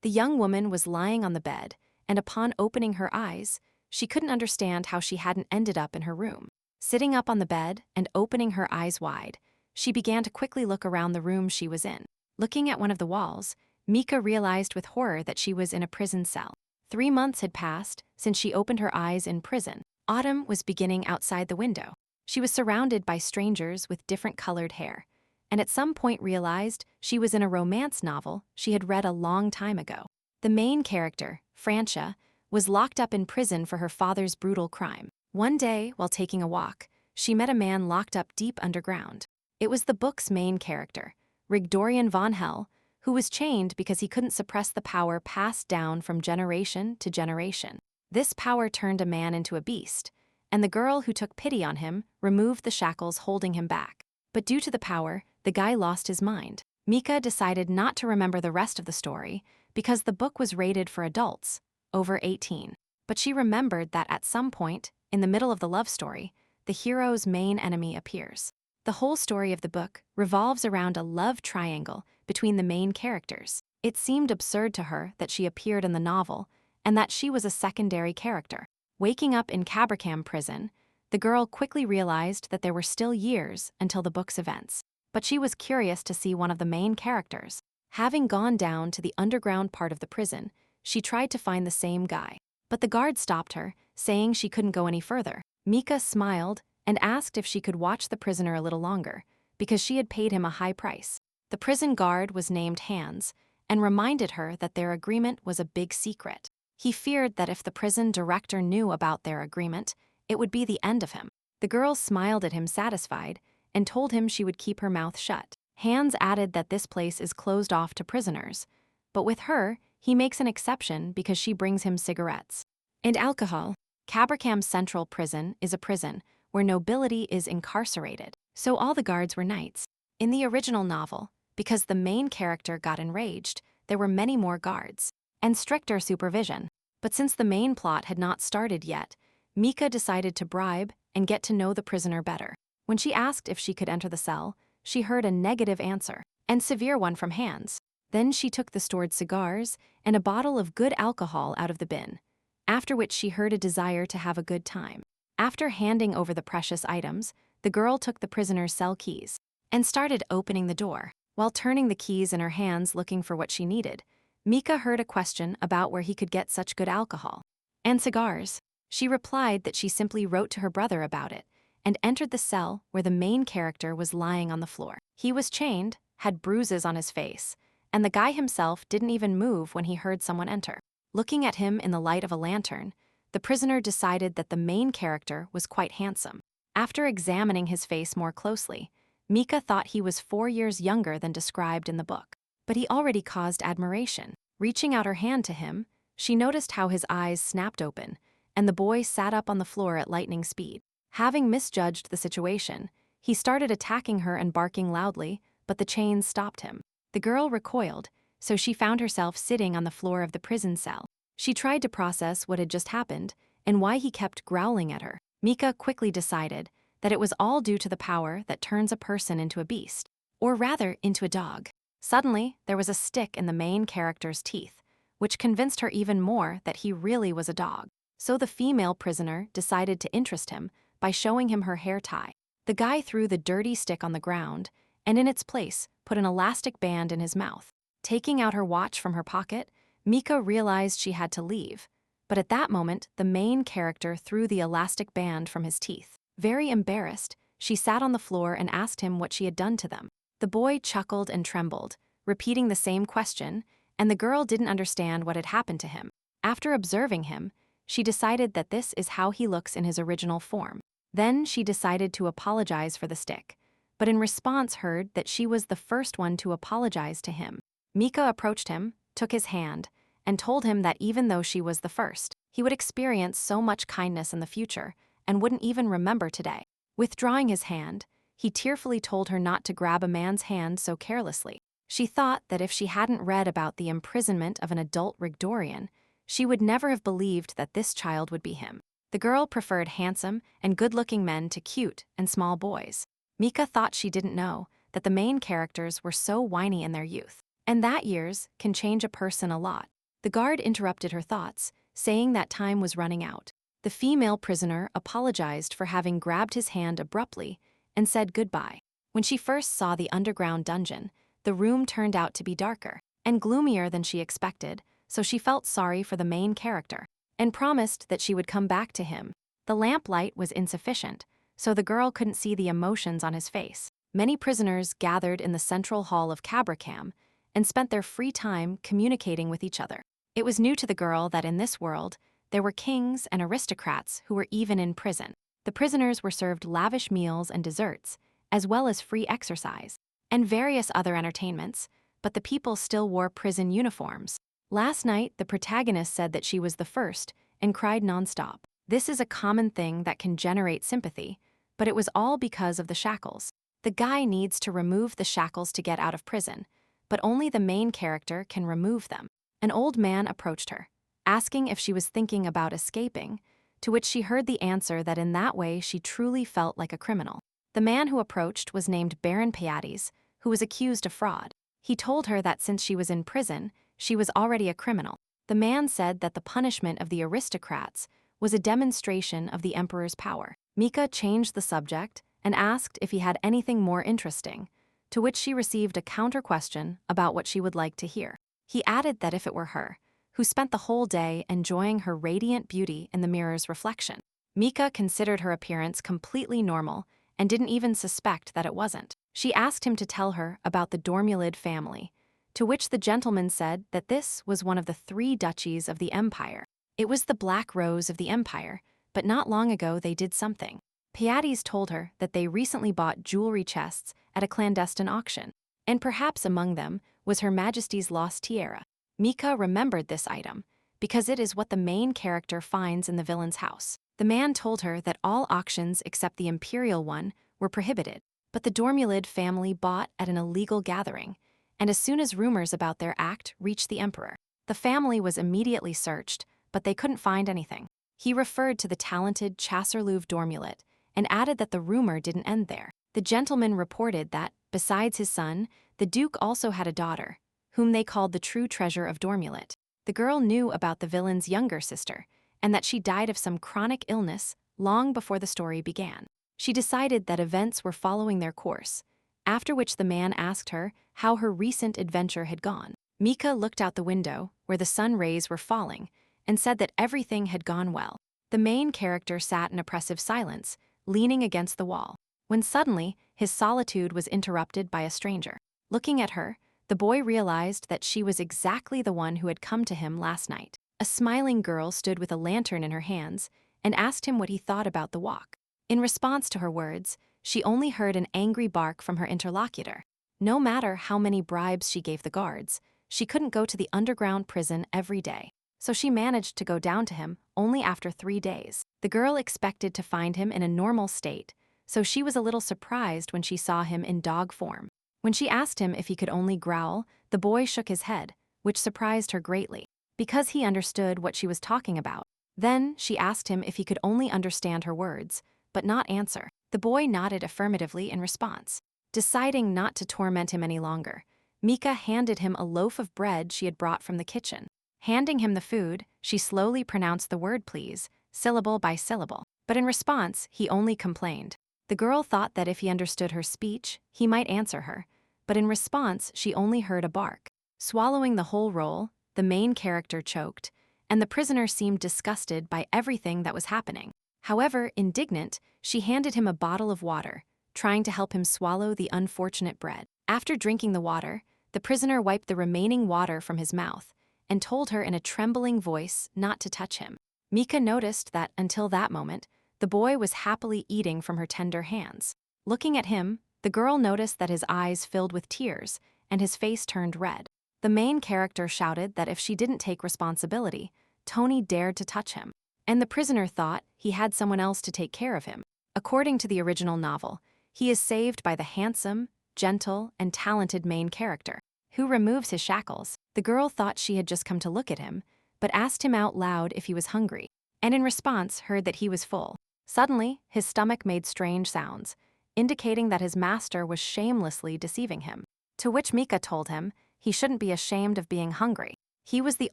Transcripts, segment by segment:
The young woman was lying on the bed, and upon opening her eyes, she couldn't understand how she hadn't ended up in her room. Sitting up on the bed and opening her eyes wide, she began to quickly look around the room she was in. Looking at one of the walls, Mika realized with horror that she was in a prison cell. 3 months had passed since she opened her eyes in prison. Autumn was beginning outside the window. She was surrounded by strangers with different colored hair, and at some point realized she was in a romance novel she had read a long time ago. The main character, Francia, was locked up in prison for her father's brutal crime. One day, while taking a walk, she met a man locked up deep underground. It was the book's main character, Rigdorian von Hell, who was chained because he couldn't suppress the power passed down from generation to generation. This power turned a man into a beast, and the girl who took pity on him removed the shackles holding him back. But due to the power, the guy lost his mind. Mika decided not to remember the rest of the story because the book was rated for adults, over 18. But she remembered that at some point, in the middle of the love story, the hero's main enemy appears. The whole story of the book revolves around a love triangle between the main characters. It seemed absurd to her that she appeared in the novel and that she was a secondary character. Waking up in Cabracam prison, the girl quickly realized that there were still years until the book's events. But she was curious to see one of the main characters. Having gone down to the underground part of the prison, she tried to find the same guy. But the guard stopped her, saying she couldn't go any further. Mika smiled and asked if she could watch the prisoner a little longer, because she had paid him a high price. The prison guard was named Hans and reminded her that their agreement was a big secret. He feared that if the prison director knew about their agreement, it would be the end of him. The girl smiled at him satisfied and told him she would keep her mouth shut. Hans added that this place is closed off to prisoners, but with her, he makes an exception because she brings him cigarettes and alcohol. Cabracam Central Prison is a prison where nobility is incarcerated, so all the guards were knights. In the original novel, because the main character got enraged, there were many more guards and stricter supervision. But since the main plot had not started yet, Mika decided to bribe and get to know the prisoner better. When she asked if she could enter the cell, she heard a negative answer, and severe one from Hans. Then she took the stored cigars and a bottle of good alcohol out of the bin, after which she heard a desire to have a good time. After handing over the precious items, the girl took the prisoner's cell keys and started opening the door. While turning the keys in her hands looking for what she needed, Mika heard a question about where he could get such good alcohol and cigars. She replied that she simply wrote to her brother about it and entered the cell where the main character was lying on the floor. He was chained, had bruises on his face, and the guy himself didn't even move when he heard someone enter. Looking at him in the light of a lantern, the prisoner decided that the main character was quite handsome. After examining his face more closely, Mika thought he was 4 years younger than described in the book. But he already caused admiration. Reaching out her hand to him, she noticed how his eyes snapped open, and the boy sat up on the floor at lightning speed. Having misjudged the situation, he started attacking her and barking loudly, but the chains stopped him. The girl recoiled, so she found herself sitting on the floor of the prison cell. She tried to process what had just happened and why he kept growling at her. Mika quickly decided that it was all due to the power that turns a person into a beast, or rather into a dog. Suddenly, there was a stick in the main character's teeth, which convinced her even more that he really was a dog. So the female prisoner decided to interest him by showing him her hair tie. The guy threw the dirty stick on the ground and in its place put an elastic band in his mouth. Taking out her watch from her pocket, Mika realized she had to leave, but at that moment, the main character threw the elastic band from his teeth. Very embarrassed, she sat on the floor and asked him what she had done to them. The boy chuckled and trembled, repeating the same question, and the girl didn't understand what had happened to him. After observing him, she decided that this is how he looks in his original form. Then she decided to apologize for the stick, but in response heard that she was the first one to apologize to him. Mika approached him, took his hand, and told him that even though she was the first, he would experience so much kindness in the future and wouldn't even remember today. Withdrawing his hand, he tearfully told her not to grab a man's hand so carelessly. She thought that if she hadn't read about the imprisonment of an adult Rigdorian, she would never have believed that this child would be him. The girl preferred handsome and good-looking men to cute and small boys. Mika thought she didn't know that the main characters were so whiny in their youth. And that years can change a person a lot. The guard interrupted her thoughts, saying that time was running out. The female prisoner apologized for having grabbed his hand abruptly and said goodbye. When she first saw the underground dungeon, the room turned out to be darker and gloomier than she expected, so she felt sorry for the main character and promised that she would come back to him. The lamplight was insufficient, so the girl couldn't see the emotions on his face. Many prisoners gathered in the central hall of Cabracam and spent their free time communicating with each other. It was new to the girl that in this world, there were kings and aristocrats who were even in prison. The prisoners were served lavish meals and desserts, as well as free exercise, and various other entertainments, but the people still wore prison uniforms. Last night, the protagonist said that she was the first and cried nonstop. This is a common thing that can generate sympathy, but it was all because of the shackles. The guy needs to remove the shackles to get out of prison, but only the main character can remove them. An old man approached her, asking if she was thinking about escaping, to which she heard the answer that in that way she truly felt like a criminal. The man who approached was named Baron Pities, who was accused of fraud. He told her that since she was in prison, she was already a criminal. The man said that the punishment of the aristocrats was a demonstration of the emperor's power. Mika changed the subject and asked if he had anything more interesting, to which she received a counter-question about what she would like to hear. He added that if it were her, who spent the whole day enjoying her radiant beauty in the mirror's reflection. Mika considered her appearance completely normal and didn't even suspect that it wasn't. She asked him to tell her about the Dormulid family, to which the gentleman said that this was one of the 3 duchies of the empire. It was the Black Rose of the empire, but not long ago they did something. Piates told her that they recently bought jewelry chests at a clandestine auction, and perhaps among them was Her Majesty's lost tiara. Mika remembered this item because it is what the main character finds in the villain's house. The man told her that all auctions except the imperial one were prohibited, but the Dormulid family bought at an illegal gathering, and as soon as rumors about their act reached the emperor, the family was immediately searched, but they couldn't find anything. He referred to the talented Chasserlouve Dormulit and added that the rumor didn't end there. The gentleman reported that, besides his son, the duke also had a daughter, whom they called the true treasure of Dormulit. The girl knew about the villain's younger sister, and that she died of some chronic illness long before the story began. She decided that events were following their course, after which the man asked her how her recent adventure had gone. Mika looked out the window, where the sun rays were falling, and said that everything had gone well. The main character sat in oppressive silence, leaning against the wall, when suddenly his solitude was interrupted by a stranger. Looking at her, the boy realized that she was exactly the one who had come to him last night. A smiling girl stood with a lantern in her hands and asked him what he thought about the walk. In response to her words, she only heard an angry bark from her interlocutor. No matter how many bribes she gave the guards, she couldn't go to the underground prison every day, so she managed to go down to him only after 3 days. The girl expected to find him in a normal state, so she was a little surprised when she saw him in dog form. When she asked him if he could only growl, the boy shook his head, which surprised her greatly, because he understood what she was talking about. Then she asked him if he could only understand her words, but not answer. The boy nodded affirmatively in response. Deciding not to torment him any longer, Mika handed him a loaf of bread she had brought from the kitchen. Handing him the food, she slowly pronounced the word please, syllable by syllable. But in response, he only complained. The girl thought that if he understood her speech, he might answer her, but in response, she only heard a bark. Swallowing the whole roll, the main character choked, and the prisoner seemed disgusted by everything that was happening. However, indignant, she handed him a bottle of water, trying to help him swallow the unfortunate bread. After drinking the water, the prisoner wiped the remaining water from his mouth and told her in a trembling voice not to touch him. Mika noticed that, until that moment, the boy was happily eating from her tender hands. Looking at him, the girl noticed that his eyes filled with tears and his face turned red. The main character shouted that if she didn't take responsibility, Tony dared to touch him, and the prisoner thought he had someone else to take care of him. According to the original novel, he is saved by the handsome, gentle, and talented main character, who removes his shackles. The girl thought she had just come to look at him, but asked him out loud if he was hungry, and in response heard that he was full. Suddenly, his stomach made strange sounds, indicating that his master was shamelessly deceiving him, to which Mika told him he shouldn't be ashamed of being hungry. He was the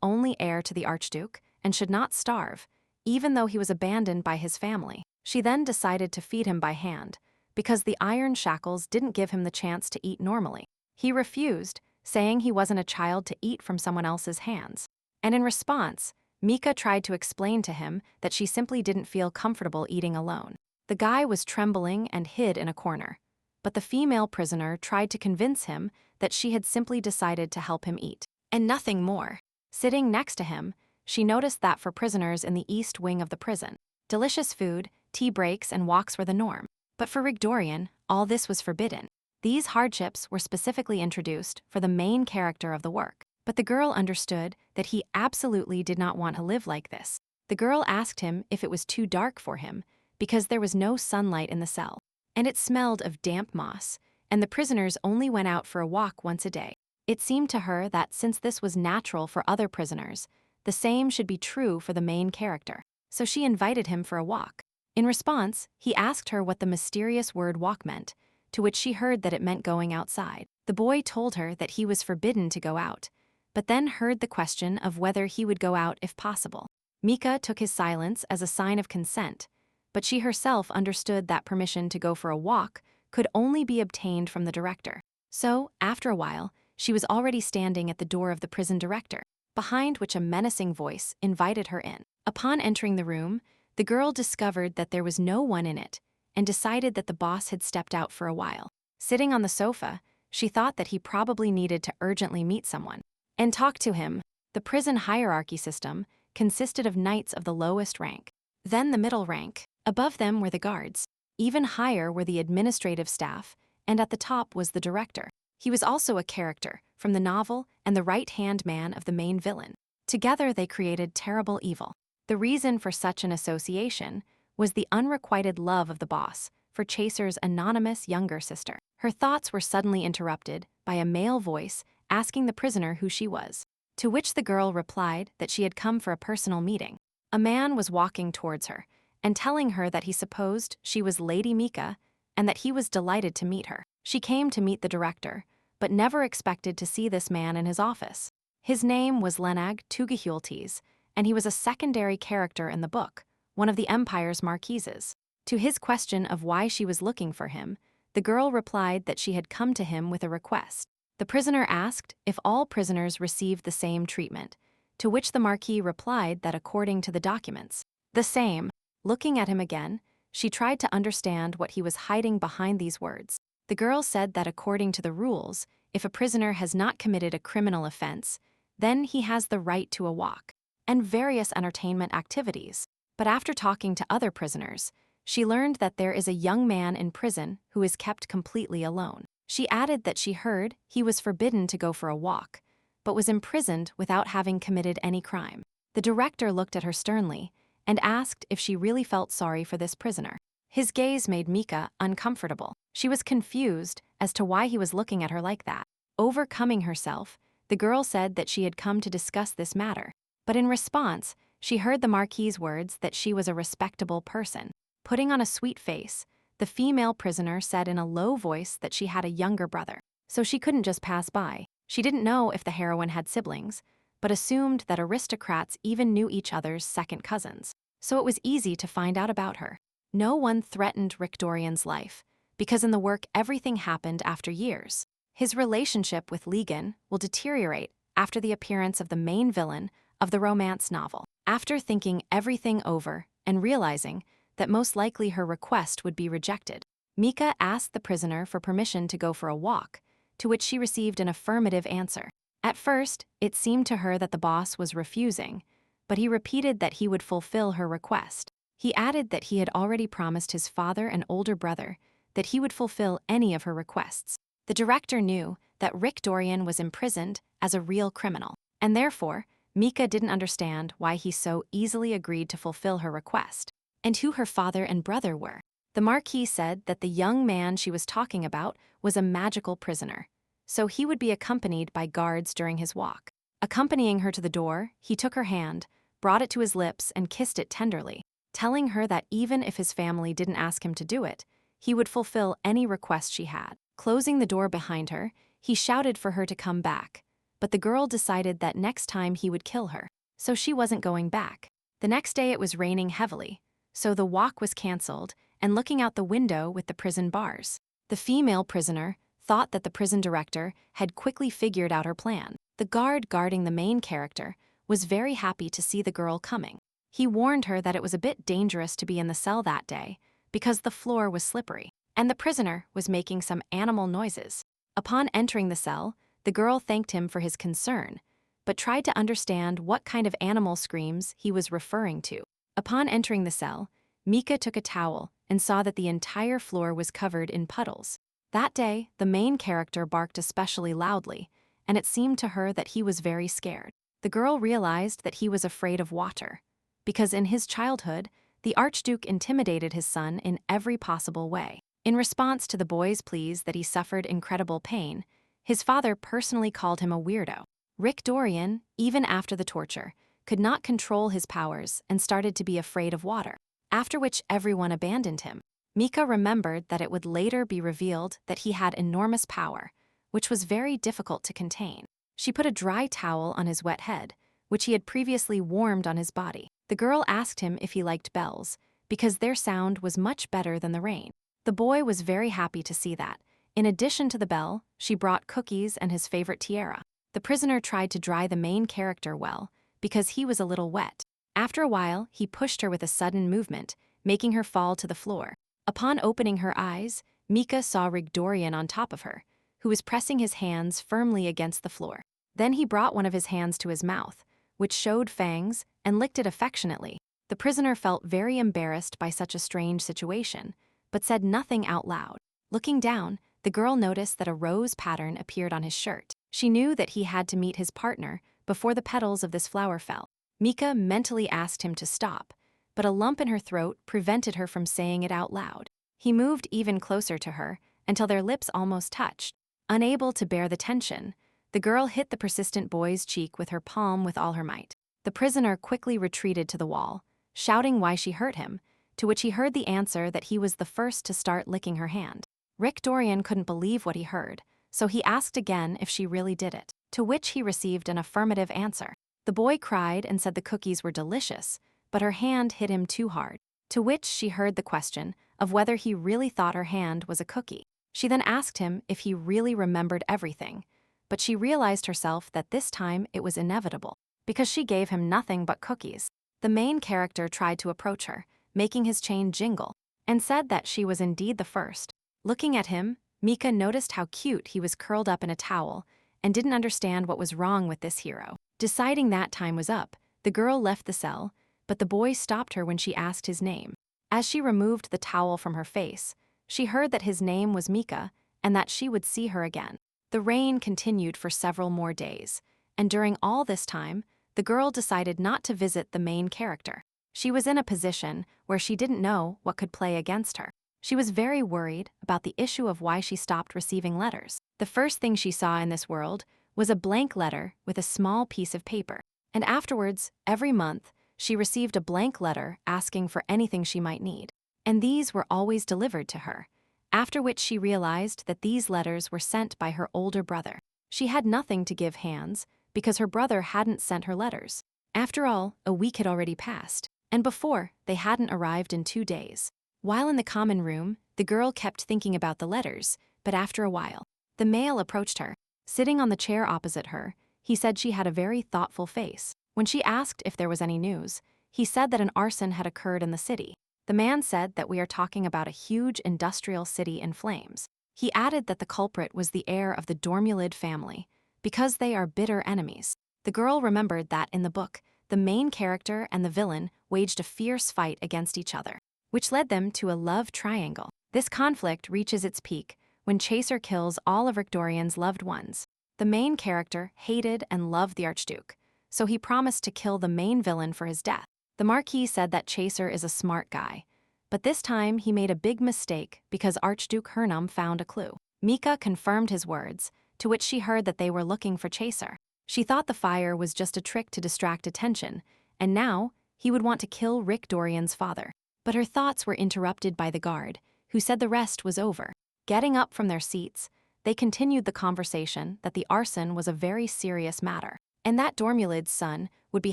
only heir to the Archduke and should not starve, even though he was abandoned by his family. She then decided to feed him by hand, because the iron shackles didn't give him the chance to eat normally. He refused, saying he wasn't a child to eat from someone else's hands. And in response, Mika tried to explain to him that she simply didn't feel comfortable eating alone. The guy was trembling and hid in a corner, but the female prisoner tried to convince him that she had simply decided to help him eat, and nothing more. Sitting next to him, she noticed that for prisoners in the east wing of the prison, delicious food, tea breaks, and walks were the norm. But for Rigdorian, all this was forbidden. These hardships were specifically introduced for the main character of the work. But the girl understood that he absolutely did not want to live like this. The girl asked him if it was too dark for him, because there was no sunlight in the cell, and it smelled of damp moss, and the prisoners only went out for a walk once a day. It seemed to her that since this was natural for other prisoners, the same should be true for the main character. So she invited him for a walk. In response, he asked her what the mysterious word walk meant, to which she heard that it meant going outside. The boy told her that he was forbidden to go out, but then heard the question of whether he would go out if possible. Mika took his silence as a sign of consent, but she herself understood that permission to go for a walk could only be obtained from the director. So, after a while, she was already standing at the door of the prison director, behind which a menacing voice invited her in. Upon entering the room, the girl discovered that there was no one in it and decided that the boss had stepped out for a while. Sitting on the sofa, she thought that he probably needed to urgently meet someone and talk to him. The prison hierarchy system consisted of knights of the lowest rank, then the middle rank. Above them were the guards. Even higher were the administrative staff, and at the top was the director. He was also a character from the novel and the right-hand man of the main villain. Together they created terrible evil. The reason for such an association was the unrequited love of the boss for Chaser's anonymous younger sister. Her thoughts were suddenly interrupted by a male voice asking the prisoner who she was, to which the girl replied that she had come for a personal meeting. A man was walking towards her and telling her that he supposed she was Lady Mika and that he was delighted to meet her. She came to meet the director, but never expected to see this man in his office. His name was Lenag Tugahultes, and he was a secondary character in the book, one of the Empire's marquises. To his question of why she was looking for him, the girl replied that she had come to him with a request. The prisoner asked if all prisoners received the same treatment, to which the Marquis replied that according to the documents, the same. Looking at him again, she tried to understand what he was hiding behind these words. The girl said that according to the rules, if a prisoner has not committed a criminal offense, then he has the right to a walk and various entertainment activities. But after talking to other prisoners, she learned that there is a young man in prison who is kept completely alone. She added that she heard he was forbidden to go for a walk, but was imprisoned without having committed any crime. The director looked at her sternly and asked if she really felt sorry for this prisoner. His gaze made Mika uncomfortable. She was confused as to why he was looking at her like that. Overcoming herself, the girl said that she had come to discuss this matter, but in response, she heard the Marquis's words that she was a respectable person. Putting on a sweet face, the female prisoner said in a low voice that she had a younger brother, so she couldn't just pass by. She didn't know if the heroine had siblings, but assumed that aristocrats even knew each other's second cousins, so it was easy to find out about her. No one threatened Rigdorian's life, because in the work everything happened after years. His relationship with Legan will deteriorate after the appearance of the main villain of the romance novel. After thinking everything over and realizing that most likely her request would be rejected, Mika asked the prisoner for permission to go for a walk, to which she received an affirmative answer. At first, it seemed to her that the boss was refusing, but he repeated that he would fulfill her request. He added that he had already promised his father and older brother that he would fulfill any of her requests. The director knew that Rigdorian was imprisoned as a real criminal, and therefore, Mika didn't understand why he so easily agreed to fulfill her request, and who her father and brother were. The Marquis said that the young man she was talking about was a magical prisoner, so he would be accompanied by guards during his walk. Accompanying her to the door, he took her hand, brought it to his lips, and kissed it tenderly, telling her that even if his family didn't ask him to do it, he would fulfill any request she had. Closing the door behind her, he shouted for her to come back, but the girl decided that next time he would kill her, so she wasn't going back. The next day it was raining heavily, so the walk was cancelled, and looking out the window with the prison bars, the female prisoner thought that the prison director had quickly figured out her plan. The guard guarding the main character was very happy to see the girl coming. He warned her that it was a bit dangerous to be in the cell that day because the floor was slippery, and the prisoner was making some animal noises. Upon entering the cell, the girl thanked him for his concern, but tried to understand what kind of animal screams he was referring to. Upon entering the cell, Mika took a towel and saw that the entire floor was covered in puddles. That day, the main character barked especially loudly, and it seemed to her that he was very scared. The girl realized that he was afraid of water, because in his childhood, the Archduke intimidated his son in every possible way. In response to the boy's pleas that he suffered incredible pain, his father personally called him a weirdo. Rigdorian, even after the torture, could not control his powers and started to be afraid of water, after which everyone abandoned him. Mika remembered that it would later be revealed that he had enormous power, which was very difficult to contain. She put a dry towel on his wet head, which he had previously warmed on his body. The girl asked him if he liked bells, because their sound was much better than the rain. The boy was very happy to see that. In addition to the bell, she brought cookies and his favorite tiara. The prisoner tried to dry the main character well, because he was a little wet. After a while, he pushed her with a sudden movement, making her fall to the floor. Upon opening her eyes, Mika saw Rigdorian on top of her, who was pressing his hands firmly against the floor. Then he brought one of his hands to his mouth, which showed fangs, and licked it affectionately. The prisoner felt very embarrassed by such a strange situation, but said nothing out loud. Looking down, the girl noticed that a rose pattern appeared on his shirt. She knew that he had to meet his partner before the petals of this flower fell. Mika mentally asked him to stop, but a lump in her throat prevented her from saying it out loud. He moved even closer to her until their lips almost touched. Unable to bear the tension, the girl hit the persistent boy's cheek with her palm with all her might. The prisoner quickly retreated to the wall, shouting why she hurt him, to which he heard the answer that he was the first to start licking her hand. Rigdorian couldn't believe what he heard, so he asked again if she really did it, to which he received an affirmative answer. The boy cried and said the cookies were delicious, but her hand hit him too hard, to which she heard the question of whether he really thought her hand was a cookie. She then asked him if he really remembered everything, but she realized herself that this time it was inevitable, because she gave him nothing but cookies. The main character tried to approach her, making his chain jingle, and said that she was indeed the first. Looking at him, Mika noticed how cute he was curled up in a towel, and didn't understand what was wrong with this hero. Deciding that time was up, the girl left the cell, but the boy stopped her when she asked his name. As she removed the towel from her face, she heard that his name was Mika, and that she would see her again. The rain continued for several more days, and during all this time, the girl decided not to visit the main character. She was in a position where she didn't know what could play against her. She was very worried about the issue of why she stopped receiving letters. The first thing she saw in this world was a blank letter with a small piece of paper, and afterwards, every month, she received a blank letter asking for anything she might need, and these were always delivered to her, after which she realized that these letters were sent by her older brother. She had nothing to give Hans, because her brother hadn't sent her letters. After all, a week had already passed, and before, they hadn't arrived in 2 days. While in the common room, the girl kept thinking about the letters, but after a while, the male approached her. Sitting on the chair opposite her, he said she had a very thoughtful face. When she asked if there was any news, he said that an arson had occurred in the city. The man said that we are talking about a huge industrial city in flames. He added that the culprit was the heir of the Dormulid family, because they are bitter enemies. The girl remembered that in the book, the main character and the villain waged a fierce fight against each other, which led them to a love triangle. This conflict reaches its peak when Chaser kills all of Rigdorian's loved ones. The main character hated and loved the Archduke, so he promised to kill the main villain for his death. The Marquis said that Chaser is a smart guy, but this time he made a big mistake because Archduke Hernum found a clue. Mika confirmed his words, to which she heard that they were looking for Chaser. She thought the fire was just a trick to distract attention, and now he would want to kill Rigdorian's father. But her thoughts were interrupted by the guard, who said the rest was over. Getting up from their seats, they continued the conversation that the arson was a very serious matter, and that Dormulid's son would be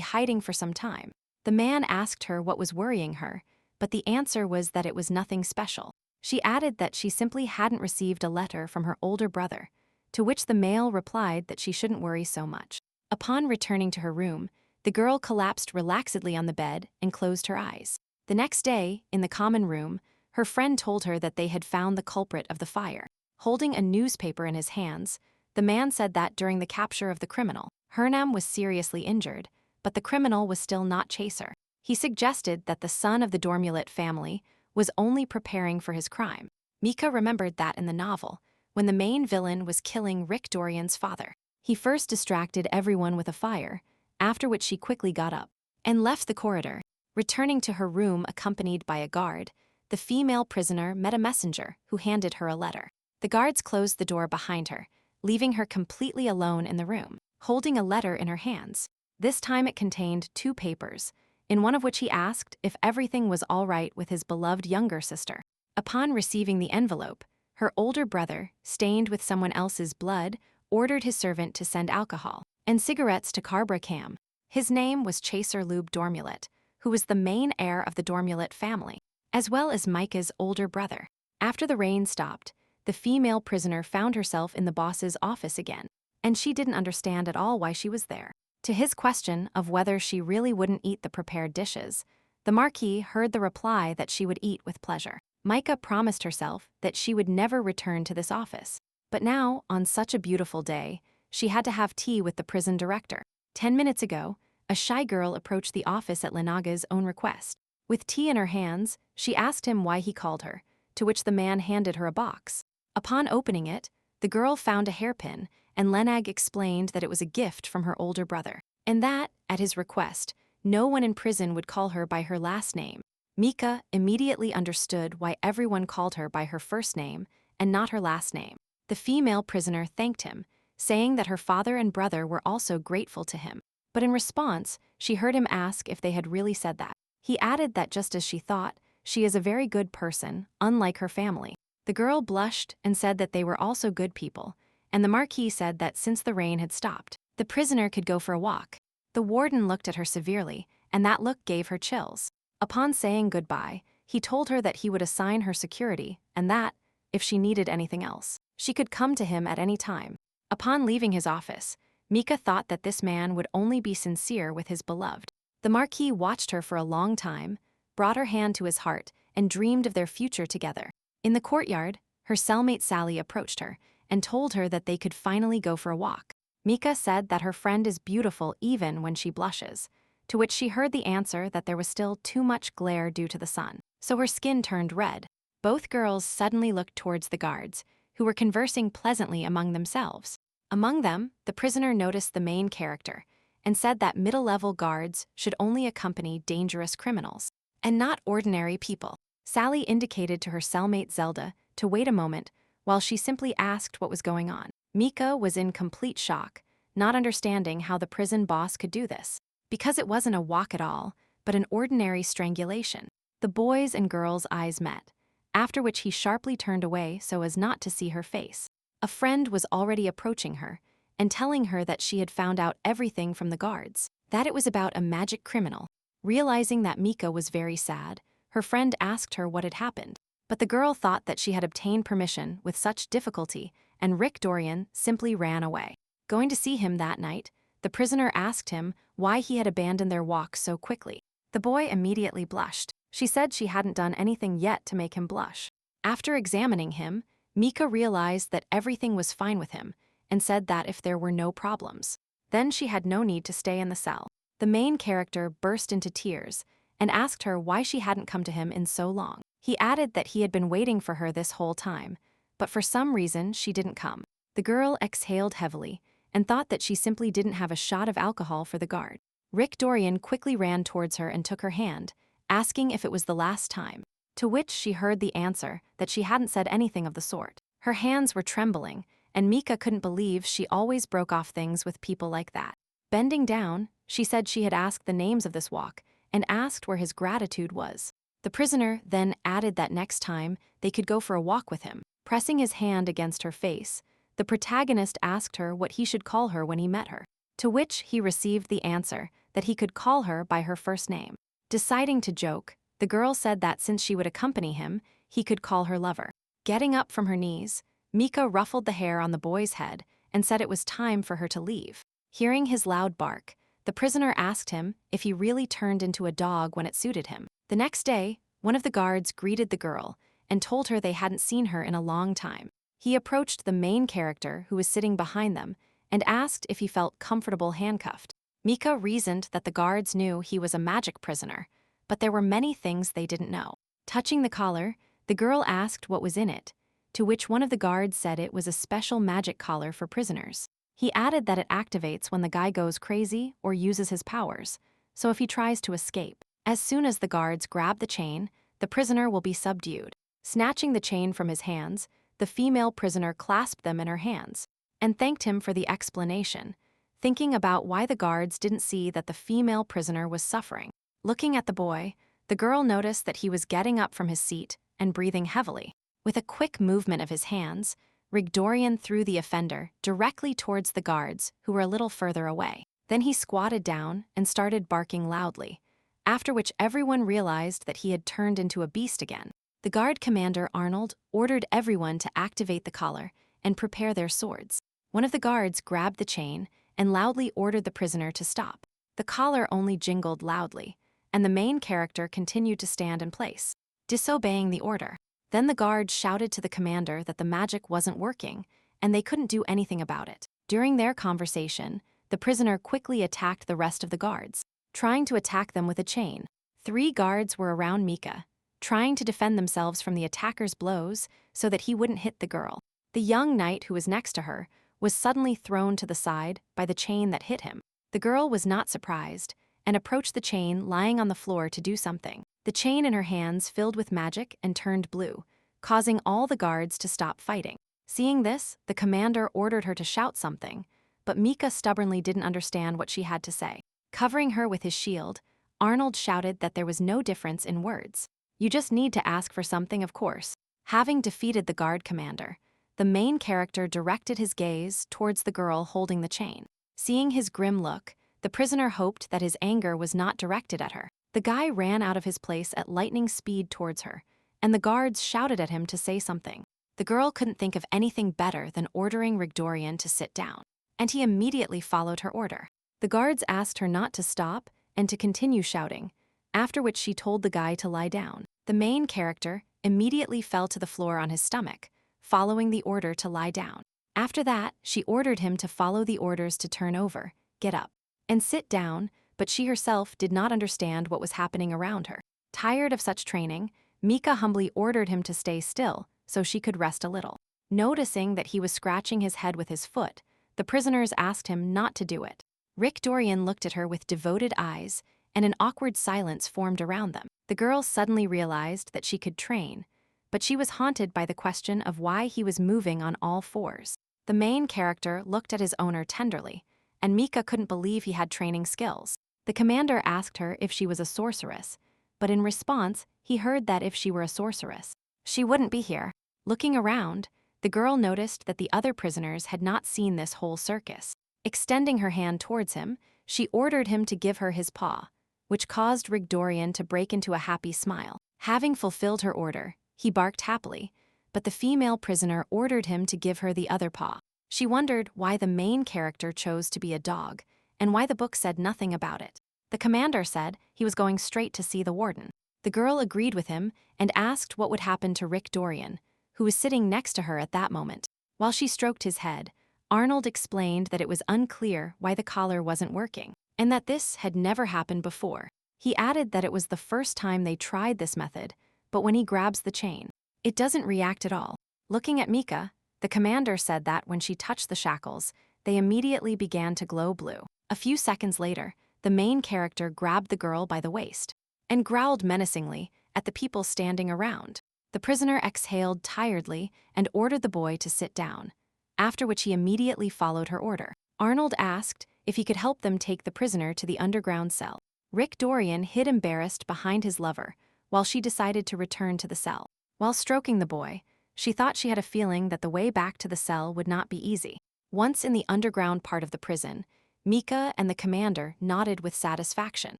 hiding for some time. The man asked her what was worrying her, but the answer was that it was nothing special. She added that she simply hadn't received a letter from her older brother, to which the male replied that she shouldn't worry so much. Upon returning to her room, the girl collapsed relaxedly on the bed and closed her eyes. The next day, in the common room, her friend told her that they had found the culprit of the fire. Holding a newspaper in his hands, the man said that during the capture of the criminal, Hernam was seriously injured, but the criminal was still not Chaser. He suggested that the son of the Dormulit family was only preparing for his crime. Mika remembered that in the novel, when the main villain was killing Rigdorian's father, he first distracted everyone with a fire, after which she quickly got up and left the corridor. Returning to her room accompanied by a guard, the female prisoner met a messenger who handed her a letter. The guards closed the door behind her, leaving her completely alone in the room, holding a letter in her hands. This time it contained 2 papers, in one of which he asked if everything was all right with his beloved younger sister. Upon receiving the envelope, her older brother, stained with someone else's blood, ordered his servant to send alcohol and cigarettes to Carbra Cam. His name was Chaser Lube Dormulit, who was the main heir of the Dormulit family, as well as Mika's older brother. After the rain stopped, the female prisoner found herself in the boss's office again, and she didn't understand at all why she was there. To his question of whether she really wouldn't eat the prepared dishes, the Marquis heard the reply that she would eat with pleasure. Mika promised herself that she would never return to this office. But now, on such a beautiful day, she had to have tea with the prison director. 10 minutes ago, a shy girl approached the office at Lenaga's own request. With tea in her hands, she asked him why he called her, to which the man handed her a box. Upon opening it, the girl found a hairpin, and Lenag explained that it was a gift from her older brother, and that, at his request, no one in prison would call her by her last name. Mika immediately understood why everyone called her by her first name and not her last name. The female prisoner thanked him, saying that her father and brother were also grateful to him. But in response, she heard him ask if they had really said that. He added that just as she thought, she is a very good person, unlike her family. The girl blushed and said that they were also good people, and the Marquis said that since the rain had stopped, the prisoner could go for a walk. The warden looked at her severely, and that look gave her chills. Upon saying goodbye, he told her that he would assign her security and that, if she needed anything else, she could come to him at any time. Upon leaving his office, Mika thought that this man would only be sincere with his beloved. The Marquis watched her for a long time, brought her hand to his heart, and dreamed of their future together. In the courtyard, her cellmate Sally approached her and told her that they could finally go for a walk. Mika said that her friend is beautiful even when she blushes, to which she heard the answer that there was still too much glare due to the sun, so her skin turned red. Both girls suddenly looked towards the guards, who were conversing pleasantly among themselves. Among them, the prisoner noticed the main character and said that middle-level guards should only accompany dangerous criminals, and not ordinary people. Sally indicated to her cellmate Zelda to wait a moment while she simply asked what was going on. Mika was in complete shock, not understanding how the prison boss could do this, because it wasn't a walk at all, but an ordinary strangulation. The boys' and girls' eyes met, after which he sharply turned away so as not to see her face. A friend was already approaching her and telling her that she had found out everything from the guards, that it was about a magic criminal. Realizing that Mika was very sad, her friend asked her what had happened, but the girl thought that she had obtained permission with such difficulty, and Rigdorian simply ran away. Going to see him that night, the prisoner asked him why he had abandoned their walk so quickly. The boy immediately blushed. She said she hadn't done anything yet to make him blush. After examining him, Mika realized that everything was fine with him and said that if there were no problems, then she had no need to stay in the cell. The main character burst into tears and asked her why she hadn't come to him in so long. He added that he had been waiting for her this whole time, but for some reason she didn't come. The girl exhaled heavily and thought that she simply didn't have a shot of alcohol for the guard. Rigdorian quickly ran towards her and took her hand, asking if it was the last time, to which she heard the answer that she hadn't said anything of the sort. Her hands were trembling, and Mika couldn't believe she always broke off things with people like that. Bending down, she said she had asked the names of this walk and asked where his gratitude was. The prisoner then added that next time they could go for a walk with him. Pressing his hand against her face, the protagonist asked her what he should call her when he met her, to which he received the answer that he could call her by her first name. Deciding to joke, the girl said that since she would accompany him, he could call her lover. Getting up from her knees, Mika ruffled the hair on the boy's head and said it was time for her to leave. Hearing his loud bark, the prisoner asked him if he really turned into a dog when it suited him. The next day, one of the guards greeted the girl and told her they hadn't seen her in a long time. He approached the main character who was sitting behind them and asked if he felt comfortable handcuffed. Mika reasoned that the guards knew he was a magic prisoner, but there were many things they didn't know. Touching the collar, the girl asked what was in it, to which one of the guards said it was a special magic collar for prisoners. He added that it activates when the guy goes crazy or uses his powers, so if he tries to escape. As soon as the guards grab the chain, the prisoner will be subdued. Snatching the chain from his hands, the female prisoner clasped them in her hands and thanked him for the explanation, thinking about why the guards didn't see that the female prisoner was suffering. Looking at the boy, the girl noticed that he was getting up from his seat and breathing heavily. With a quick movement of his hands, Rigdorian threw the offender directly towards the guards who were a little further away. Then he squatted down and started barking loudly, after which everyone realized that he had turned into a beast again. The guard commander, Arnold, ordered everyone to activate the collar and prepare their swords. One of the guards grabbed the chain and loudly ordered the prisoner to stop. The collar only jingled loudly, and the main character continued to stand in place, disobeying the order. Then the guard shouted to the commander that the magic wasn't working, and they couldn't do anything about it. During their conversation, the prisoner quickly attacked the rest of the guards, trying to attack them with a chain. 3 guards were around Mika, trying to defend themselves from the attacker's blows so that he wouldn't hit the girl. The young knight who was next to her was suddenly thrown to the side by the chain that hit him. The girl was not surprised and approached the chain lying on the floor to do something. The chain in her hands filled with magic and turned blue, causing all the guards to stop fighting. Seeing this, the commander ordered her to shout something, but Mika stubbornly didn't understand what she had to say. Covering her with his shield, Arnold shouted that there was no difference in words. You just need to ask for something, of course. Having defeated the guard commander, the main character directed his gaze towards the girl holding the chain. Seeing his grim look, the prisoner hoped that his anger was not directed at her. The guy ran out of his place at lightning speed towards her, and the guards shouted at him to say something. The girl couldn't think of anything better than ordering Rigdorian to sit down, and he immediately followed her order. The guards asked her not to stop and to continue shouting, after which she told the guy to lie down. The main character immediately fell to the floor on his stomach, following the order to lie down. After that, she ordered him to follow the orders to turn over, get up, and sit down, but she herself did not understand what was happening around her. Tired of such training, Mika humbly ordered him to stay still so she could rest a little. Noticing that he was scratching his head with his foot, the prisoners asked him not to do it. Rigdorian looked at her with devoted eyes, and an awkward silence formed around them. The girl suddenly realized that she could train, but she was haunted by the question of why he was moving on all fours. The main character looked at his owner tenderly, and Mika couldn't believe he had training skills. The commander asked her if she was a sorceress, but in response, he heard that if she were a sorceress, she wouldn't be here. Looking around, the girl noticed that the other prisoners had not seen this whole circus. Extending her hand towards him, she ordered him to give her his paw, which caused Rigdorian to break into a happy smile. Having fulfilled her order, he barked happily, but the female prisoner ordered him to give her the other paw. She wondered why the main character chose to be a dog, and why the book said nothing about it. The commander said he was going straight to see the warden. The girl agreed with him and asked what would happen to Rigdorian, who was sitting next to her at that moment. While she stroked his head, Arnold explained that it was unclear why the collar wasn't working, and that this had never happened before. He added that it was the first time they tried this method, but when he grabs the chain, it doesn't react at all. Looking at Mika, the commander said that when she touched the shackles, they immediately began to glow blue. A few seconds later, the main character grabbed the girl by the waist and growled menacingly at the people standing around. The prisoner exhaled tiredly and ordered the boy to sit down, after which he immediately followed her order. Arnold asked if he could help them take the prisoner to the underground cell. Rigdorian hid embarrassed behind his lover, while she decided to return to the cell. While stroking the boy, She thought she had a feeling that the way back to the cell would not be easy. Once in the underground part of the prison, Mika and the commander nodded with satisfaction.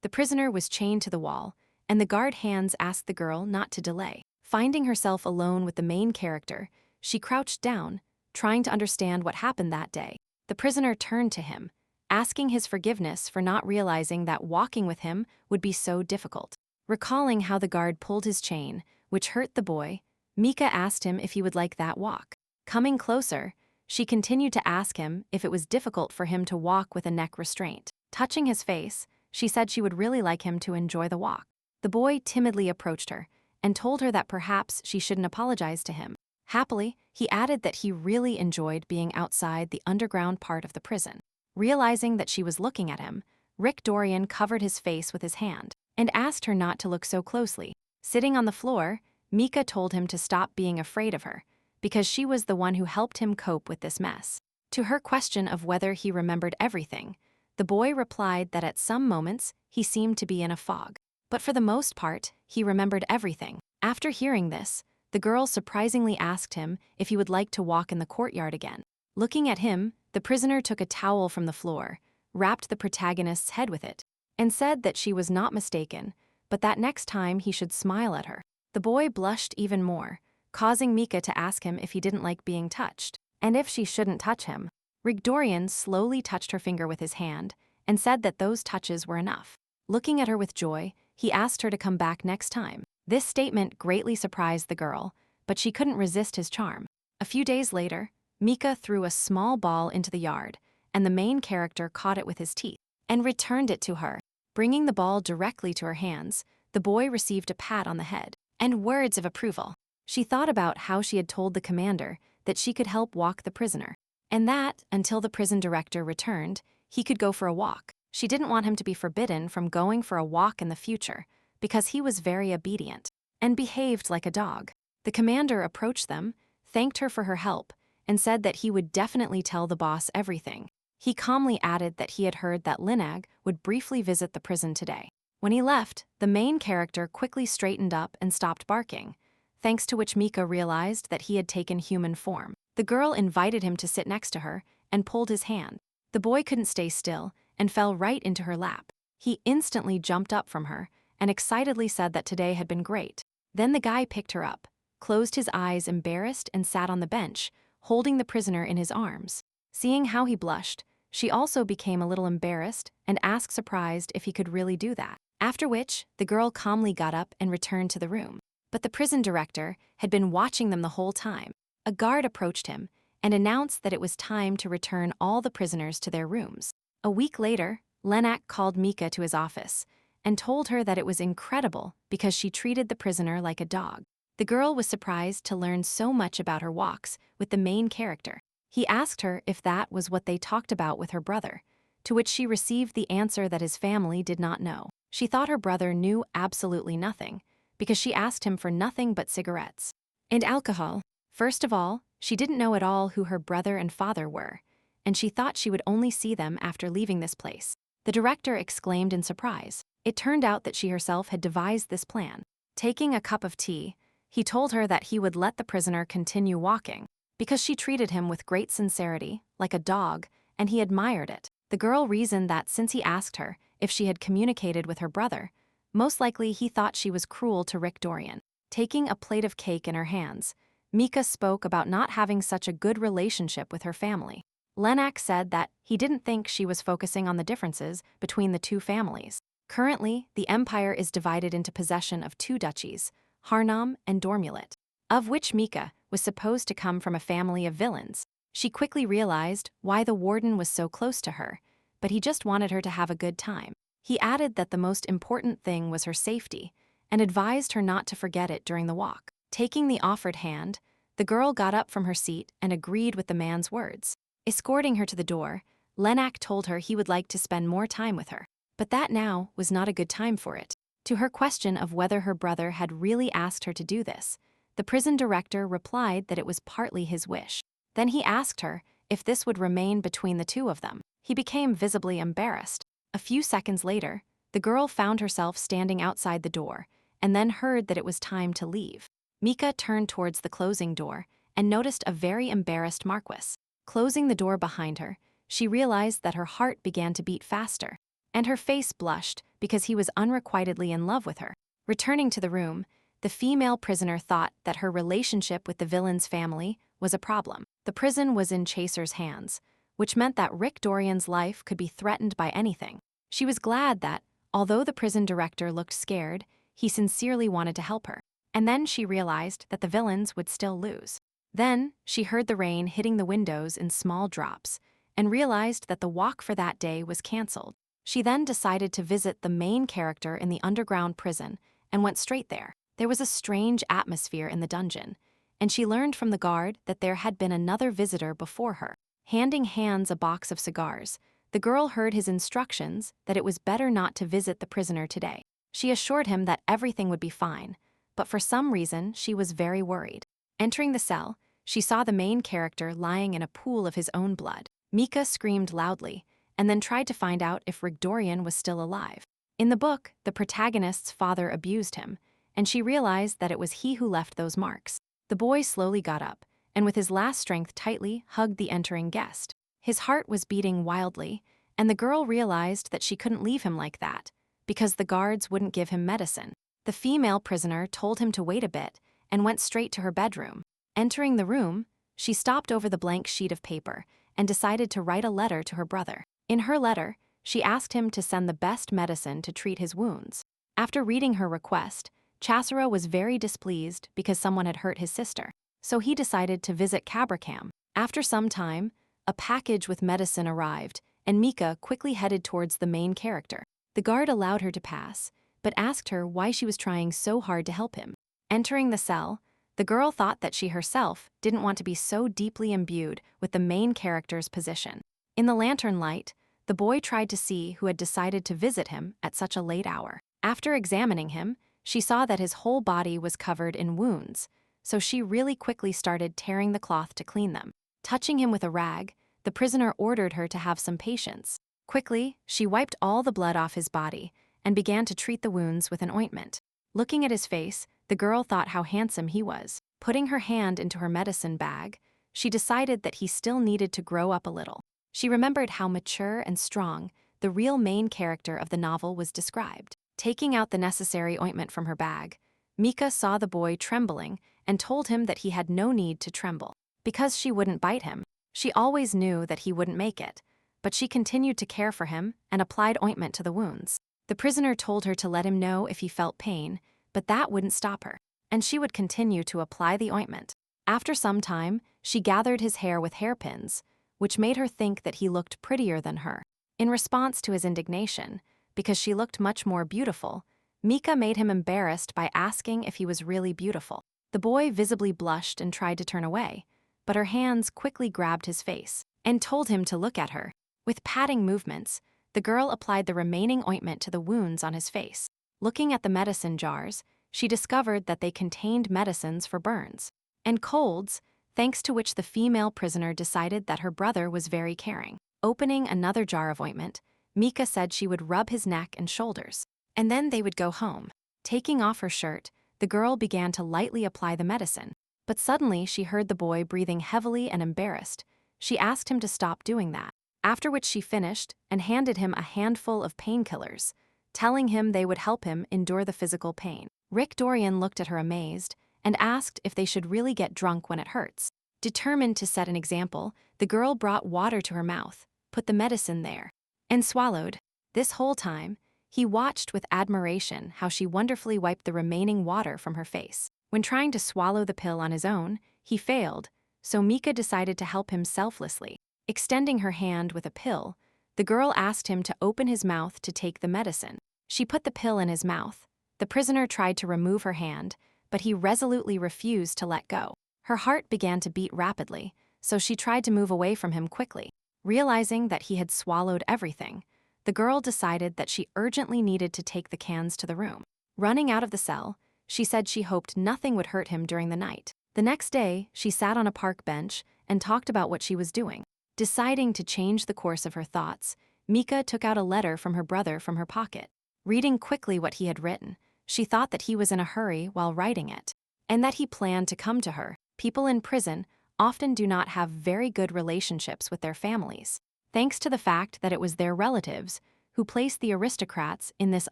The prisoner was chained to the wall, and the guard hands asked the girl not to delay. Finding herself alone with the main character, she crouched down, trying to understand what happened that day. The prisoner turned to him, asking his forgiveness for not realizing that walking with him would be so difficult. Recalling how the guard pulled his chain, which hurt the boy, Mika asked him if he would like that walk. Coming closer, she continued to ask him if it was difficult for him to walk with a neck restraint. Touching his face, she said she would really like him to enjoy the walk. The boy timidly approached her and told her that perhaps she shouldn't apologize to him. Happily, he added that he really enjoyed being outside the underground part of the prison. Realizing that she was looking at him, Rigdorian covered his face with his hand and asked her not to look so closely. Sitting on the floor, Mika told him to stop being afraid of her, because she was the one who helped him cope with this mess. To her question of whether he remembered everything, the boy replied that at some moments he seemed to be in a fog. But for the most part, he remembered everything. After hearing this, the girl surprisingly asked him if he would like to walk in the courtyard again. Looking at him, the prisoner took a towel from the floor, wrapped the protagonist's head with it, and said that she was not mistaken, but that next time he should smile at her. The boy blushed even more, causing Mika to ask him if he didn't like being touched, and if she shouldn't touch him. Rigdorian slowly touched her finger with his hand and said that those touches were enough. Looking at her with joy, he asked her to come back next time. This statement greatly surprised the girl, but she couldn't resist his charm. A few days later, Mika threw a small ball into the yard, and the main character caught it with his teeth and returned it to her. Bringing the ball directly to her hands, the boy received a pat on the head and words of approval. She thought about how she had told the commander that she could help walk the prisoner, and that, until the prison director returned, he could go for a walk. She didn't want him to be forbidden from going for a walk in the future, because he was very obedient and behaved like a dog. The commander approached them, thanked her for her help, and said that he would definitely tell the boss everything. He calmly added that he had heard that Linag would briefly visit the prison today. When he left, the main character quickly straightened up and stopped barking, thanks to which Mika realized that he had taken human form. The girl invited him to sit next to her and pulled his hand. The boy couldn't stay still and fell right into her lap. He instantly jumped up from her and excitedly said that today had been great. Then the guy picked her up, closed his eyes embarrassed, and sat on the bench, holding the prisoner in his arms. Seeing how he blushed, she also became a little embarrassed and asked surprised if he could really do that. After which, the girl calmly got up and returned to the room. But the prison director had been watching them the whole time. A guard approached him and announced that it was time to return all the prisoners to their rooms. A week later, Lenak called Mika to his office and told her that it was incredible because she treated the prisoner like a dog. The girl was surprised to learn so much about her walks with the main character. He asked her if that was what they talked about with her brother, to which she received the answer that his family did not know. She thought her brother knew absolutely nothing, because she asked him for nothing but cigarettes and alcohol. First of all, she didn't know at all who her brother and father were, and she thought she would only see them after leaving this place. The director exclaimed in surprise. It turned out that she herself had devised this plan. Taking a cup of tea, he told her that he would let the prisoner continue walking, because she treated him with great sincerity, like a dog, and he admired it. The girl reasoned that since he asked her if she had communicated with her brother, most likely he thought she was cruel to Rigdorian. Taking a plate of cake in her hands, Mika spoke about not having such a good relationship with her family. Lenak said that he didn't think she was focusing on the differences between the two families. Currently, the empire is divided into possession of two duchies, Harnam and Dormulet, of which Mika was supposed to come from a family of villains. She quickly realized why the warden was so close to her, but he just wanted her to have a good time. He added that the most important thing was her safety, and advised her not to forget it during the walk. Taking the offered hand, the girl got up from her seat and agreed with the man's words. Escorting her to the door, Lenak told her he would like to spend more time with her, but that now was not a good time for it. To her question of whether her brother had really asked her to do this, the prison director replied that it was partly his wish. Then he asked her if this would remain between the two of them. He became visibly embarrassed. A few seconds later, the girl found herself standing outside the door and then heard that it was time to leave. Mika turned towards the closing door and noticed a very embarrassed Marquis. Closing the door behind her, she realized that her heart began to beat faster, and her face blushed because he was unrequitedly in love with her. Returning to the room, the female prisoner thought that her relationship with the villain's family was a problem. The prison was in Chaser's hands, which meant that Rigdorian's life could be threatened by anything. She was glad that, although the prison director looked scared, he sincerely wanted to help her. And then she realized that the villains would still lose. Then, she heard the rain hitting the windows in small drops and realized that the walk for that day was canceled. She then decided to visit the main character in the underground prison and went straight there. There was a strange atmosphere in the dungeon, and she learned from the guard that there had been another visitor before her. Handing Hans a box of cigars, the girl heard his instructions that it was better not to visit the prisoner today. She assured him that everything would be fine, but for some reason she was very worried. Entering the cell, she saw the main character lying in a pool of his own blood. Mika screamed loudly, and then tried to find out if Rigdorian was still alive. In the book, the protagonist's father abused him, and she realized that it was he who left those marks. The boy slowly got up, and with his last strength tightly hugged the entering guest. His heart was beating wildly, and the girl realized that she couldn't leave him like that, because the guards wouldn't give him medicine. The female prisoner told him to wait a bit and went straight to her bedroom. Entering the room, she stopped over the blank sheet of paper and decided to write a letter to her brother. In her letter, she asked him to send the best medicine to treat his wounds. After reading her request, Chasera was very displeased because someone had hurt his sister, so he decided to visit Cabracam. After some time, a package with medicine arrived, and Mika quickly headed towards the main character. The guard allowed her to pass, but asked her why she was trying so hard to help him. Entering the cell, the girl thought that she herself didn't want to be so deeply imbued with the main character's position. In the lantern light, the boy tried to see who had decided to visit him at such a late hour. After examining him, she saw that his whole body was covered in wounds, so she really quickly started tearing the cloth to clean them. Touching him with a rag, the prisoner ordered her to have some patience. Quickly, she wiped all the blood off his body and began to treat the wounds with an ointment. Looking at his face, the girl thought how handsome he was. Putting her hand into her medicine bag, she decided that he still needed to grow up a little. She remembered how mature and strong the real main character of the novel was described. Taking out the necessary ointment from her bag, Mika saw the boy trembling and told him that he had no need to tremble. Because she wouldn't bite him, she always knew that he wouldn't make it, but she continued to care for him and applied ointment to the wounds. The prisoner told her to let him know if he felt pain, but that wouldn't stop her, and she would continue to apply the ointment. After some time, she gathered his hair with hairpins, which made her think that he looked prettier than her. In response to his indignation, because she looked much more beautiful, Mika made him embarrassed by asking if he was really beautiful. The boy visibly blushed and tried to turn away, but her hands quickly grabbed his face and told him to look at her. With patting movements, the girl applied the remaining ointment to the wounds on his face. Looking at the medicine jars, she discovered that they contained medicines for burns and colds, thanks to which the female prisoner decided that her brother was very caring. Opening another jar of ointment, Mika said she would rub his neck and shoulders, and then they would go home. Taking off her shirt, the girl began to lightly apply the medicine, but suddenly she heard the boy breathing heavily and embarrassed. She asked him to stop doing that, after which she finished and handed him a handful of painkillers, telling him they would help him endure the physical pain. Rigdorian looked at her amazed and asked if they should really get drunk when it hurts. Determined to set an example, the girl brought water to her mouth, put the medicine there, and swallowed. This whole time, he watched with admiration how she wonderfully wiped the remaining water from her face. When trying to swallow the pill on his own, he failed, so Mika decided to help him selflessly. Extending her hand with a pill, the girl asked him to open his mouth to take the medicine. She put the pill in his mouth. The prisoner tried to remove her hand, but he resolutely refused to let go. Her heart began to beat rapidly, so she tried to move away from him quickly. Realizing that he had swallowed everything, the girl decided that she urgently needed to take the cans to the room. Running out of the cell, she said she hoped nothing would hurt him during the night. The next day, she sat on a park bench and talked about what she was doing. Deciding to change the course of her thoughts, Mika took out a letter from her brother from her pocket. Reading quickly what he had written, she thought that he was in a hurry while writing it. and that he planned to come to her. People in prison often do not have very good relationships with their families, thanks to the fact that it was their relatives who placed the aristocrats in this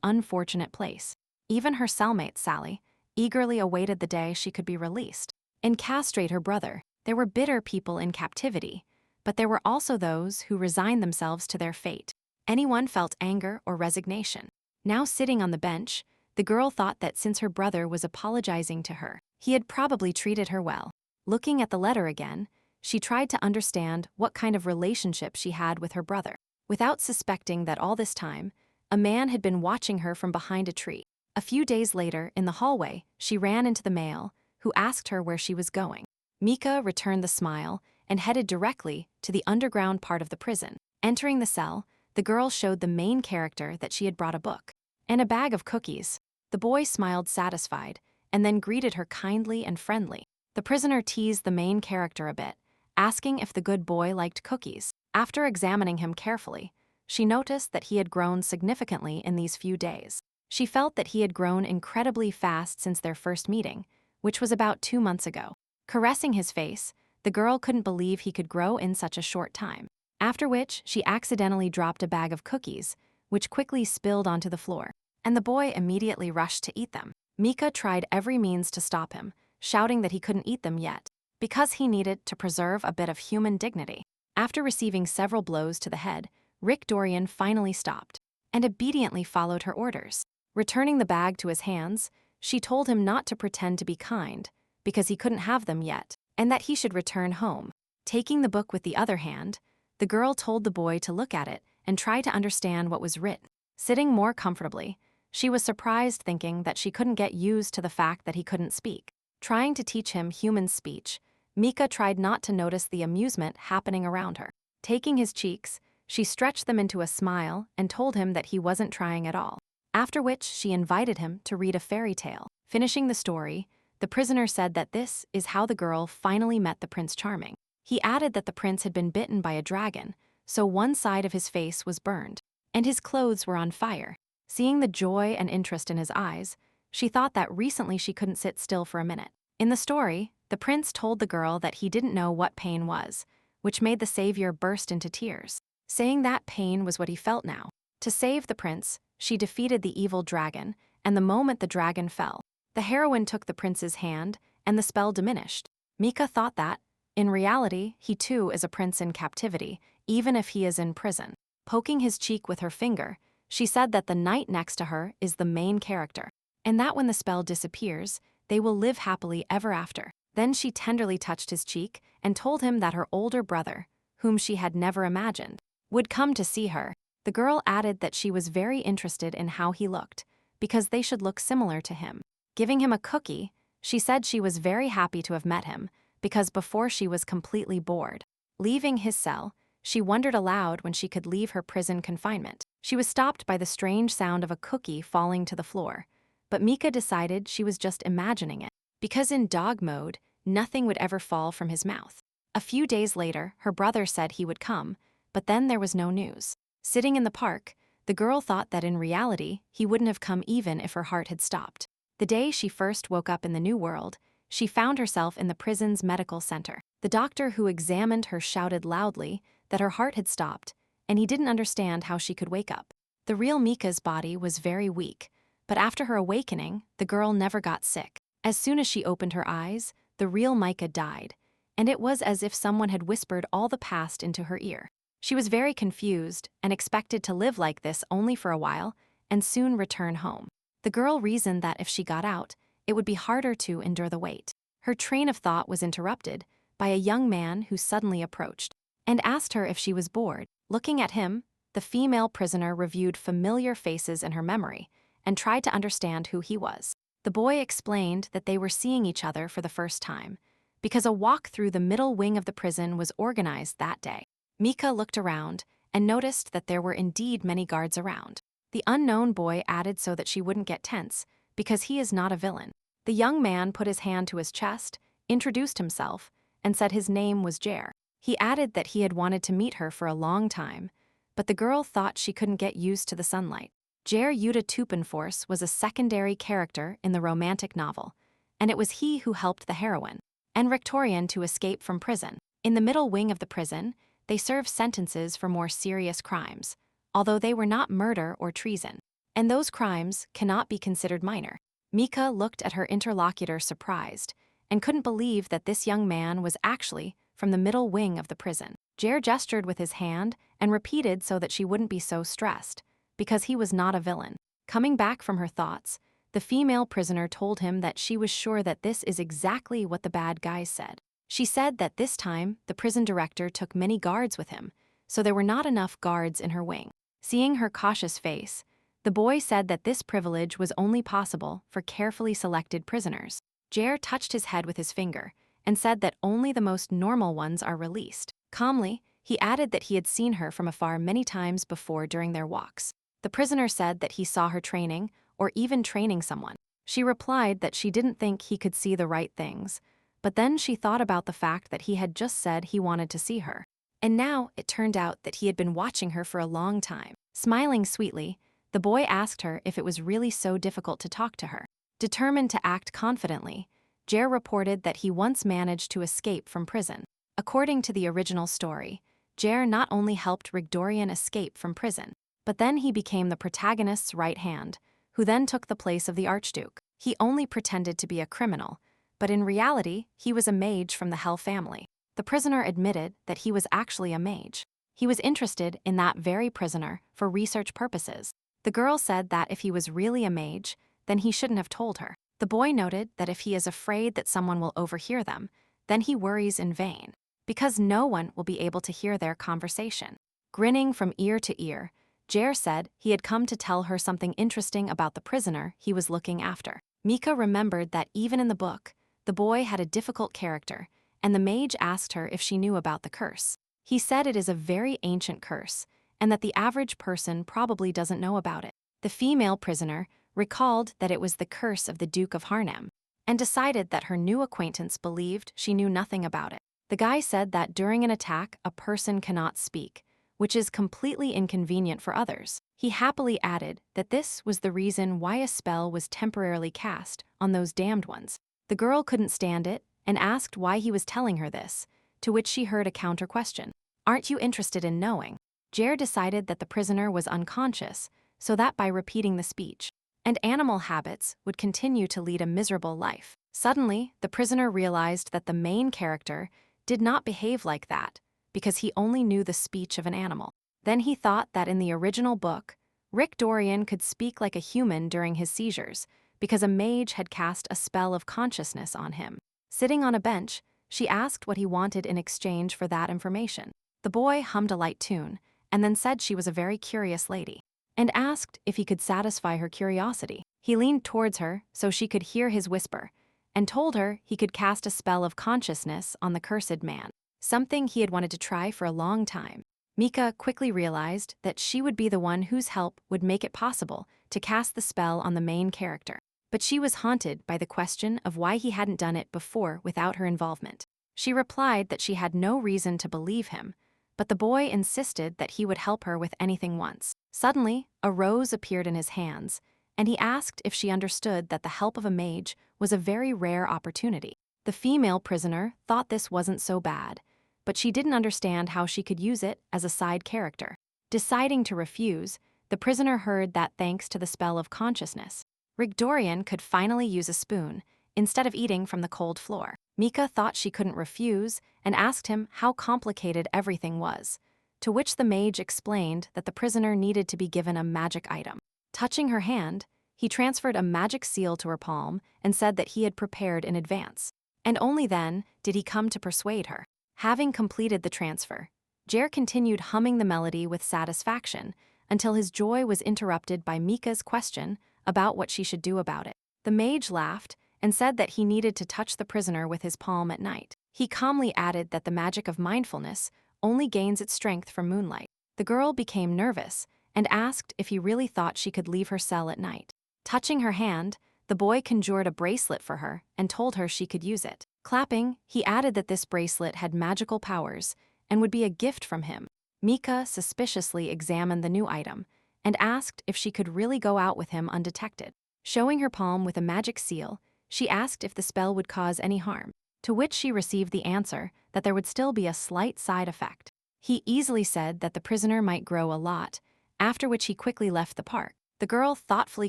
unfortunate place. Even her cellmate, Sally, eagerly awaited the day she could be released and castrate her brother. There were bitter people in captivity, but there were also those who resigned themselves to their fate. Anyone felt anger or resignation. Now sitting on the bench, the girl thought that since her brother was apologizing to her, he had probably treated her well. Looking at the letter again, she tried to understand what kind of relationship she had with her brother, without suspecting that all this time, a man had been watching her from behind a tree. A few days later, in the hallway, she ran into the male, who asked her where she was going. Mika returned the smile and headed directly to the underground part of the prison. Entering the cell, the girl showed the main character that she had brought a book and a bag of cookies. The boy smiled satisfied and then greeted her kindly and friendly. The prisoner teased the main character a bit, asking if the good boy liked cookies. After examining him carefully, she noticed that he had grown significantly in these few days. She felt that he had grown incredibly fast since their first meeting, which was about 2 months ago. Caressing his face, the girl couldn't believe he could grow in such a short time. After which, she accidentally dropped a bag of cookies, which quickly spilled onto the floor, and the boy immediately rushed to eat them. Mika tried every means to stop him, shouting that he couldn't eat them yet, because he needed to preserve a bit of human dignity. After receiving several blows to the head, Rigdorian finally stopped, and obediently followed her orders. Returning the bag to his hands, she told him not to pretend to be kind, because he couldn't have them yet, and that he should return home. Taking the book with the other hand, the girl told the boy to look at it and try to understand what was written. Sitting more comfortably, she was surprised, thinking that she couldn't get used to the fact that he couldn't speak. Trying to teach him human speech, Mika tried not to notice the amusement happening around her. Taking his cheeks, she stretched them into a smile and told him that he wasn't trying at all. After which, she invited him to read a fairy tale. Finishing the story, the prisoner said that this is how the girl finally met the Prince Charming. He added that the prince had been bitten by a dragon, so one side of his face was burned, and his clothes were on fire. Seeing the joy and interest in his eyes, she thought that recently she couldn't sit still for a minute. In the story, the prince told the girl that he didn't know what pain was, which made the savior burst into tears, saying that pain was what he felt now. To save the prince, she defeated the evil dragon, and the moment the dragon fell, the heroine took the prince's hand, and the spell diminished. Mika thought that, in reality, he too is a prince in captivity, even if he is in prison. Poking his cheek with her finger, she said that the knight next to her is the main character, and that when the spell disappears, they will live happily ever after. Then she tenderly touched his cheek and told him that her older brother, whom she had never imagined, would come to see her. The girl added that she was very interested in how he looked, because they should look similar to him. Giving him a cookie, she said she was very happy to have met him, because before she was completely bored. Leaving his cell, she wondered aloud when she could leave her prison confinement. She was stopped by the strange sound of a cookie falling to the floor, but Mika decided she was just imagining it, because in dog mode, nothing would ever fall from his mouth. A few days later, her brother said he would come, but then there was no news. Sitting in the park, the girl thought that in reality, he wouldn't have come even if her heart had stopped. The day she first woke up in the new world, she found herself in the prison's medical center. The doctor who examined her shouted loudly that her heart had stopped, and he didn't understand how she could wake up. The real Mika's body was very weak, but after her awakening, the girl never got sick. As soon as she opened her eyes, the real Mika died, and it was as if someone had whispered all the past into her ear. She was very confused and expected to live like this only for a while and soon return home. The girl reasoned that if she got out, it would be harder to endure the wait. Her train of thought was interrupted by a young man who suddenly approached and asked her if she was bored. Looking at him, the female prisoner reviewed familiar faces in her memory and tried to understand who he was. The boy explained that they were seeing each other for the first time because a walk through the middle wing of the prison was organized that day. Mika looked around and noticed that there were indeed many guards around. The unknown boy added so that she wouldn't get tense, because he is not a villain. The young man put his hand to his chest, introduced himself, and said his name was Jer. He added that he had wanted to meet her for a long time, but the girl thought she couldn't get used to the sunlight. Jer Yuta Tupenforce was a secondary character in the romantic novel, and it was he who helped the heroine and Rigdorian to escape from prison. In the middle wing of the prison, they served sentences for more serious crimes, although they were not murder or treason, and those crimes cannot be considered minor. Mika looked at her interlocutor surprised and couldn't believe that this young man was actually from the middle wing of the prison. Jer gestured with his hand and repeated so that she wouldn't be so stressed, because he was not a villain. Coming back from her thoughts, the female prisoner told him that she was sure that this is exactly what the bad guys said. She said that this time the prison director took many guards with him, so there were not enough guards in her wing. Seeing her cautious face, the boy said that this privilege was only possible for carefully selected prisoners. Jer touched his head with his finger and said that only the most normal ones are released. Calmly, he added that he had seen her from afar many times before during their walks. The prisoner said that he saw her training or even training someone. She replied that she didn't think he could see the right things, but then she thought about the fact that he had just said he wanted to see her. And now it turned out that he had been watching her for a long time. Smiling sweetly, the boy asked her if it was really so difficult to talk to her. Determined to act confidently, Jer reported that he once managed to escape from prison. According to the original story, Jer not only helped Rigdorian escape from prison, but then he became the protagonist's right hand, who then took the place of the Archduke. He only pretended to be a criminal, but in reality, he was a mage from the Hell family. The prisoner admitted that he was actually a mage. He was interested in that very prisoner for research purposes. The girl said that if he was really a mage, then he shouldn't have told her. The boy noted that if he is afraid that someone will overhear them, then he worries in vain, because no one will be able to hear their conversation. Grinning from ear to ear, Jer said he had come to tell her something interesting about the prisoner he was looking after. Mika remembered that even in the book, the boy had a difficult character, and the mage asked her if she knew about the curse. He said it is a very ancient curse, and that the average person probably doesn't know about it. The female prisoner recalled that it was the curse of the Duke of Harnam, and decided that her new acquaintance believed she knew nothing about it. The guy said that during an attack, a person cannot speak, which is completely inconvenient for others. He happily added that this was the reason why a spell was temporarily cast on those damned ones. The girl couldn't stand it and asked why he was telling her this, to which she heard a counter question. "Aren't you interested in knowing?" Jer decided that the prisoner was unconscious, so that by repeating the speech and animal habits would continue to lead a miserable life. Suddenly, the prisoner realized that the main character did not behave like that, because he only knew the speech of an animal. Then he thought that in the original book, Rigdorian could speak like a human during his seizures, because a mage had cast a spell of consciousness on him. Sitting on a bench, she asked what he wanted in exchange for that information. The boy hummed a light tune, and then said she was a very curious lady, and asked if he could satisfy her curiosity. He leaned towards her so she could hear his whisper, and told her he could cast a spell of consciousness on the cursed man, something he had wanted to try for a long time. Mika quickly realized that she would be the one whose help would make it possible to cast the spell on the main character. But she was haunted by the question of why he hadn't done it before without her involvement. She replied that she had no reason to believe him, but the boy insisted that he would help her with anything once. Suddenly, a rose appeared in his hands, and he asked if she understood that the help of a mage was a very rare opportunity. The female prisoner thought this wasn't so bad, but she didn't understand how she could use it as a side character. Deciding to refuse, the prisoner heard that thanks to the spell of consciousness, Rigdorian could finally use a spoon instead of eating from the cold floor. Mika thought she couldn't refuse and asked him how complicated everything was, to which the mage explained that the prisoner needed to be given a magic item. Touching her hand, he transferred a magic seal to her palm and said that he had prepared in advance. And only then did he come to persuade her. Having completed the transfer, Jer continued humming the melody with satisfaction until his joy was interrupted by Mika's question about what she should do about it. The mage laughed and said that he needed to touch the prisoner with his palm at night. He calmly added that the magic of mindfulness only gains its strength from moonlight. The girl became nervous and asked if he really thought she could leave her cell at night. Touching her hand, the boy conjured a bracelet for her and told her she could use it. Clapping, he added that this bracelet had magical powers and would be a gift from him. Mika suspiciously examined the new item and asked if she could really go out with him undetected. Showing her palm with a magic seal, She asked if the spell would cause any harm, to which she received the answer that there would still be a slight side effect. He easily said that the prisoner might grow a lot, after which he quickly left the park. The girl thoughtfully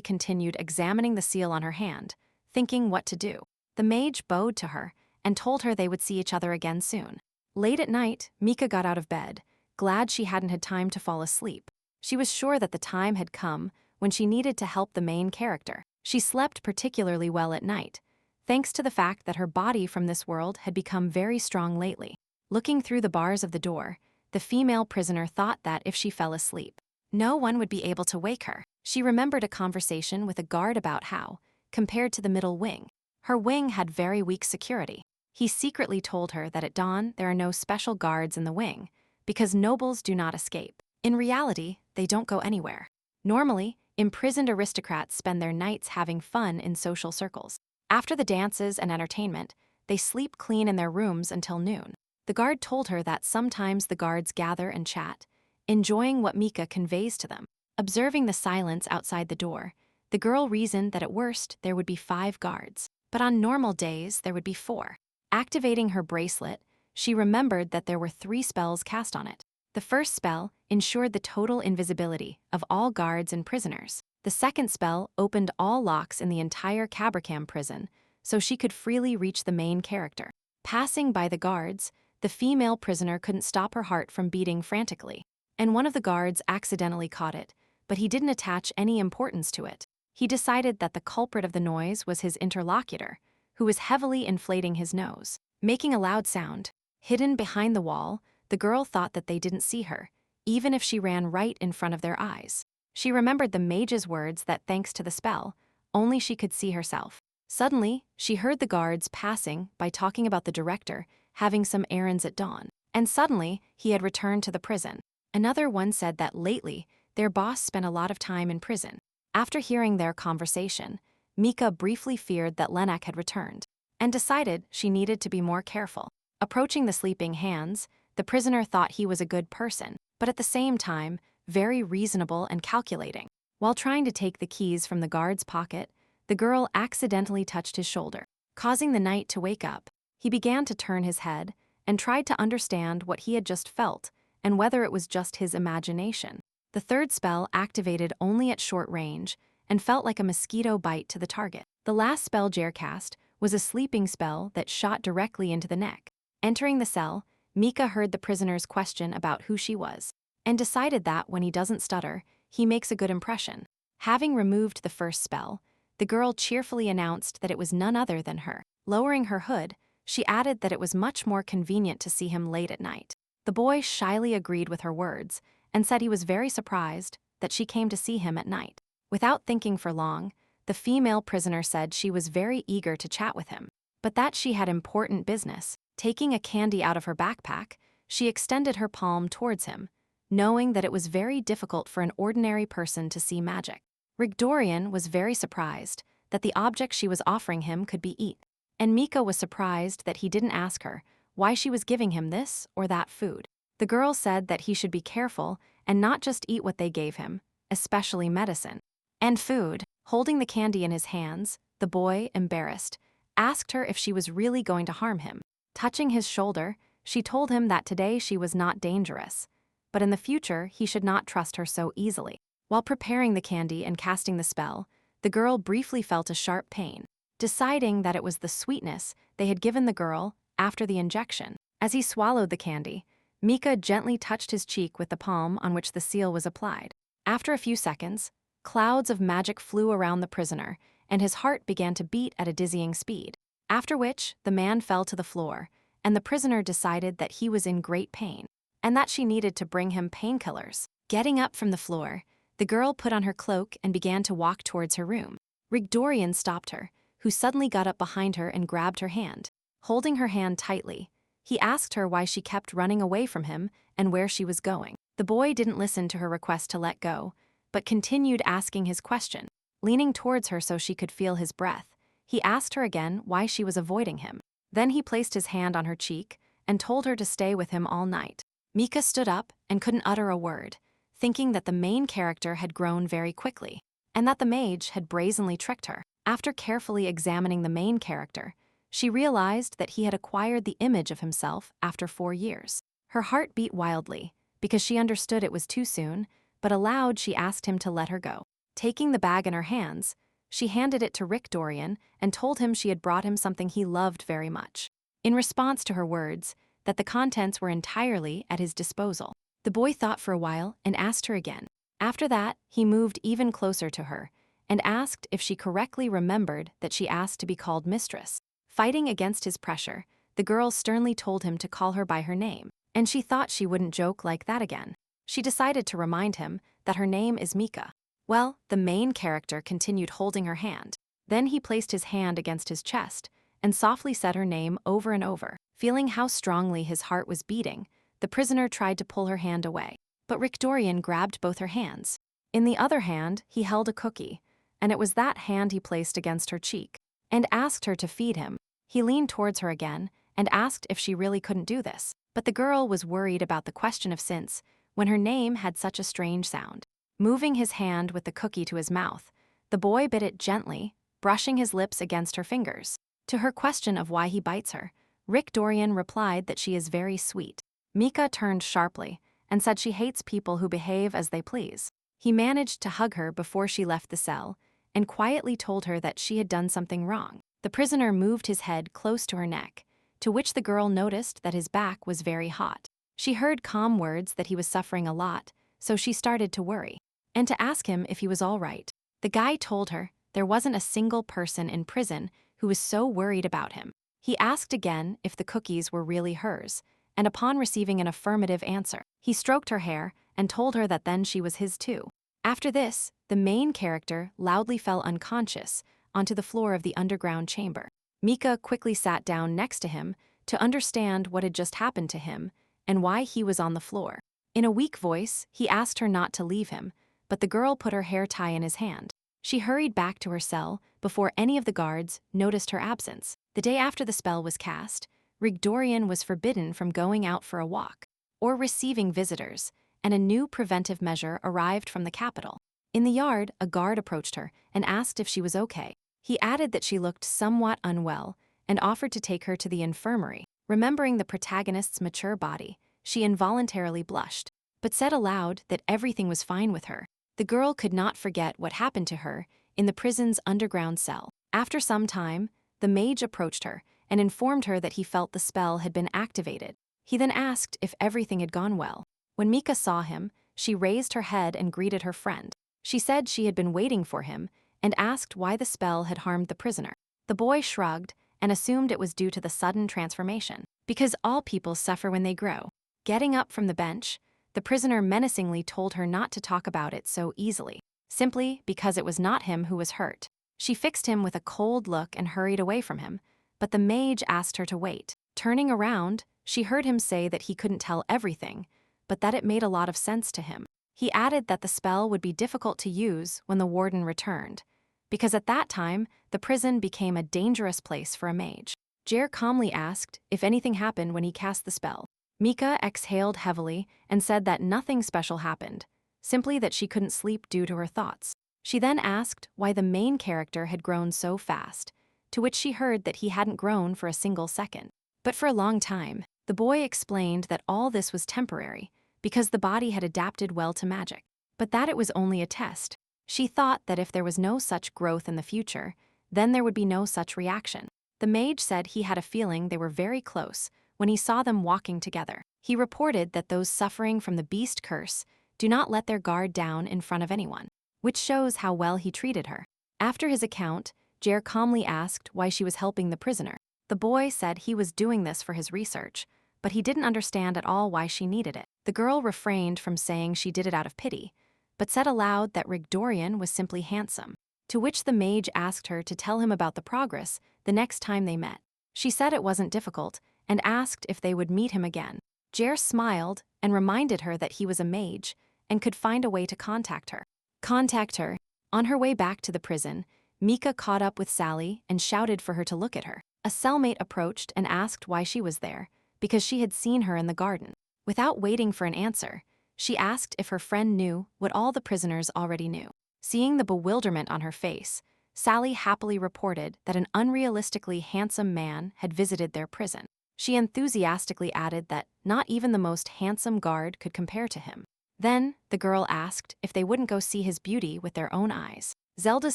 continued examining the seal on her hand, thinking what to do. The mage bowed to her and told her they would see each other again soon. Late at night, Mika got out of bed, glad she hadn't had time to fall asleep. She was sure that the time had come when she needed to help the main character. She slept particularly well at night, thanks to the fact that her body from this world had become very strong lately. Looking through the bars of the door, the female prisoner thought that if she fell asleep, no one would be able to wake her. She remembered a conversation with a guard about how, compared to the middle wing, her wing had very weak security. He secretly told her that at dawn there are no special guards in the wing, because nobles do not escape. In reality, they don't go anywhere. Normally, imprisoned aristocrats spend their nights having fun in social circles. After the dances and entertainment, they sleep clean in their rooms until noon. The guard told her that sometimes the guards gather and chat, enjoying what Mika conveys to them. Observing the silence outside the door, the girl reasoned that at worst there would be 5 guards, but on normal days there would be 4. Activating her bracelet, she remembered that there were 3 spells cast on it. The first spell ensured the total invisibility of all guards and prisoners. The second spell opened all locks in the entire Cabracam prison, so she could freely reach the main character. Passing by the guards, the female prisoner couldn't stop her heart from beating frantically, and one of the guards accidentally caught it, but he didn't attach any importance to it. He decided that the culprit of the noise was his interlocutor, who was heavily inflating his nose, making a loud sound. Hidden behind the wall, the girl thought that they didn't see her, even if she ran right in front of their eyes. She remembered the mage's words that thanks to the spell, only she could see herself. Suddenly, she heard the guards passing by talking about the director having some errands at dawn, and suddenly he had returned to the prison. Another one said that lately, their boss spent a lot of time in prison. After hearing their conversation, Mika briefly feared that Lenak had returned, and decided she needed to be more careful. Approaching the sleeping hands, the prisoner thought he was a good person, but at the same time, very reasonable and calculating. While trying to take the keys from the guard's pocket, the girl accidentally touched his shoulder, causing the knight to wake up. He began to turn his head and tried to understand what he had just felt and whether it was just his imagination. The third spell activated only at short range and felt like a mosquito bite to the target. The last spell Jer cast was a sleeping spell that shot directly into the neck. Entering the cell, Mika heard the prisoner's question about who she was, and decided that when he doesn't stutter, he makes a good impression. Having removed the first spell, the girl cheerfully announced that it was none other than her. Lowering her hood, she added that it was much more convenient to see him late at night. The boy shyly agreed with her words and said he was very surprised that she came to see him at night. Without thinking for long, the female prisoner said she was very eager to chat with him, but that she had important business. Taking a candy out of her backpack, she extended her palm towards him, knowing that it was very difficult for an ordinary person to see magic. Rigdorian was very surprised that the object she was offering him could be eaten, and Mika was surprised that he didn't ask her why she was giving him this or that food. The girl said that he should be careful and not just eat what they gave him, especially medicine and food. Holding the candy in his hands, the boy, embarrassed, asked her if she was really going to harm him. Touching his shoulder, she told him that today she was not dangerous, but in the future he should not trust her so easily. While preparing the candy and casting the spell, the girl briefly felt a sharp pain, deciding that it was the sweetness they had given the girl after the injection. As he swallowed the candy, Mika gently touched his cheek with the palm on which the seal was applied. After a few seconds, clouds of magic flew around the prisoner, and his heart began to beat at a dizzying speed. After which, the man fell to the floor, and the prisoner decided that he was in great pain, and that she needed to bring him painkillers. Getting up from the floor, the girl put on her cloak and began to walk towards her room. Rigdorian stopped her, who suddenly got up behind her and grabbed her hand. Holding her hand tightly, he asked her why she kept running away from him and where she was going. The boy didn't listen to her request to let go, but continued asking his question. Leaning towards her so she could feel his breath, he asked her again why she was avoiding him. Then he placed his hand on her cheek and told her to stay with him all night. Mika stood up and couldn't utter a word, thinking that the main character had grown very quickly, and that the mage had brazenly tricked her. After carefully examining the main character, she realized that he had acquired the image of himself after 4 years. Her heart beat wildly, because she understood it was too soon, but aloud she asked him to let her go. Taking the bag in her hands, she handed it to Rigdorian and told him she had brought him something he loved very much. In response to her words, that the contents were entirely at his disposal. The boy thought for a while and asked her again. After that, he moved even closer to her and asked if she correctly remembered that she asked to be called mistress. Fighting against his pressure, the girl sternly told him to call her by her name, and she thought she wouldn't joke like that again. She decided to remind him that her name is Mika. Well, the main character continued holding her hand. Then he placed his hand against his chest and softly said her name over and over. Feeling how strongly his heart was beating, the prisoner tried to pull her hand away, but Rigdorian grabbed both her hands. In the other hand, he held a cookie, and it was that hand he placed against her cheek, and asked her to feed him. He leaned towards her again and asked if she really couldn't do this, but the girl was worried about the question of since, when her name had such a strange sound. Moving his hand with the cookie to his mouth, the boy bit it gently, brushing his lips against her fingers. To her question of why he bites her, Rigdorian replied that she is very sweet. Mika turned sharply and said she hates people who behave as they please. He managed to hug her before she left the cell and quietly told her that she had done something wrong. The prisoner moved his head close to her neck, to which the girl noticed that his back was very hot. She heard calm words that he was suffering a lot, so she started to worry, and to ask him if he was all right. The guy told her there wasn't a single person in prison who was so worried about him. He asked again if the cookies were really hers, and upon receiving an affirmative answer, he stroked her hair and told her that then she was his too. After this, the main character loudly fell unconscious onto the floor of the underground chamber. Mika quickly sat down next to him to understand what had just happened to him and why he was on the floor. In a weak voice, he asked her not to leave him, but the girl put her hair tie in his hand. She hurried back to her cell before any of the guards noticed her absence. The day after the spell was cast, Rigdorian was forbidden from going out for a walk or receiving visitors, and a new preventive measure arrived from the capital. In the yard, a guard approached her and asked if she was okay. He added that she looked somewhat unwell and offered to take her to the infirmary. Remembering the protagonist's mature body, she involuntarily blushed, but said aloud that everything was fine with her. The girl could not forget what happened to her in the prison's underground cell. After some time, the mage approached her and informed her that he felt the spell had been activated. He then asked if everything had gone well. When Mika saw him, she raised her head and greeted her friend. She said she had been waiting for him and asked why the spell had harmed the prisoner. The boy shrugged and assumed it was due to the sudden transformation, because all people suffer when they grow. Getting up from the bench, the prisoner menacingly told her not to talk about it so easily, simply because it was not him who was hurt. She fixed him with a cold look and hurried away from him, but the mage asked her to wait. Turning around, she heard him say that he couldn't tell everything, but that it made a lot of sense to him. He added that the spell would be difficult to use when the warden returned, because at that time, the prison became a dangerous place for a mage. Jer calmly asked if anything happened when he cast the spell. Mika exhaled heavily and said that nothing special happened, simply that she couldn't sleep due to her thoughts. She then asked why the main character had grown so fast, to which she heard that he hadn't grown for a single second, but for a long time. The boy explained that all this was temporary, because the body had adapted well to magic, but that it was only a test. She thought that if there was no such growth in the future, then there would be no such reaction. The mage said he had a feeling they were very close when he saw them walking together. He reported that those suffering from the beast curse do not let their guard down in front of anyone, which shows how well he treated her. After his account, Jer calmly asked why she was helping the prisoner. The boy said he was doing this for his research, but he didn't understand at all why she needed it. The girl refrained from saying she did it out of pity, but said aloud that Rigdorian was simply handsome, to which the mage asked her to tell him about the progress the next time they met. She said it wasn't difficult and asked if they would meet him again. Jer smiled and reminded her that he was a mage and could find a way to contact her. On her way back to the prison, Mika caught up with Sally and shouted for her to look at her. A cellmate approached and asked why she was there, because she had seen her in the garden. Without waiting for an answer, she asked if her friend knew what all the prisoners already knew. Seeing the bewilderment on her face, Sally happily reported that an unrealistically handsome man had visited their prison. She enthusiastically added that not even the most handsome guard could compare to him. Then, the girl asked if they wouldn't go see his beauty with their own eyes. Zelda's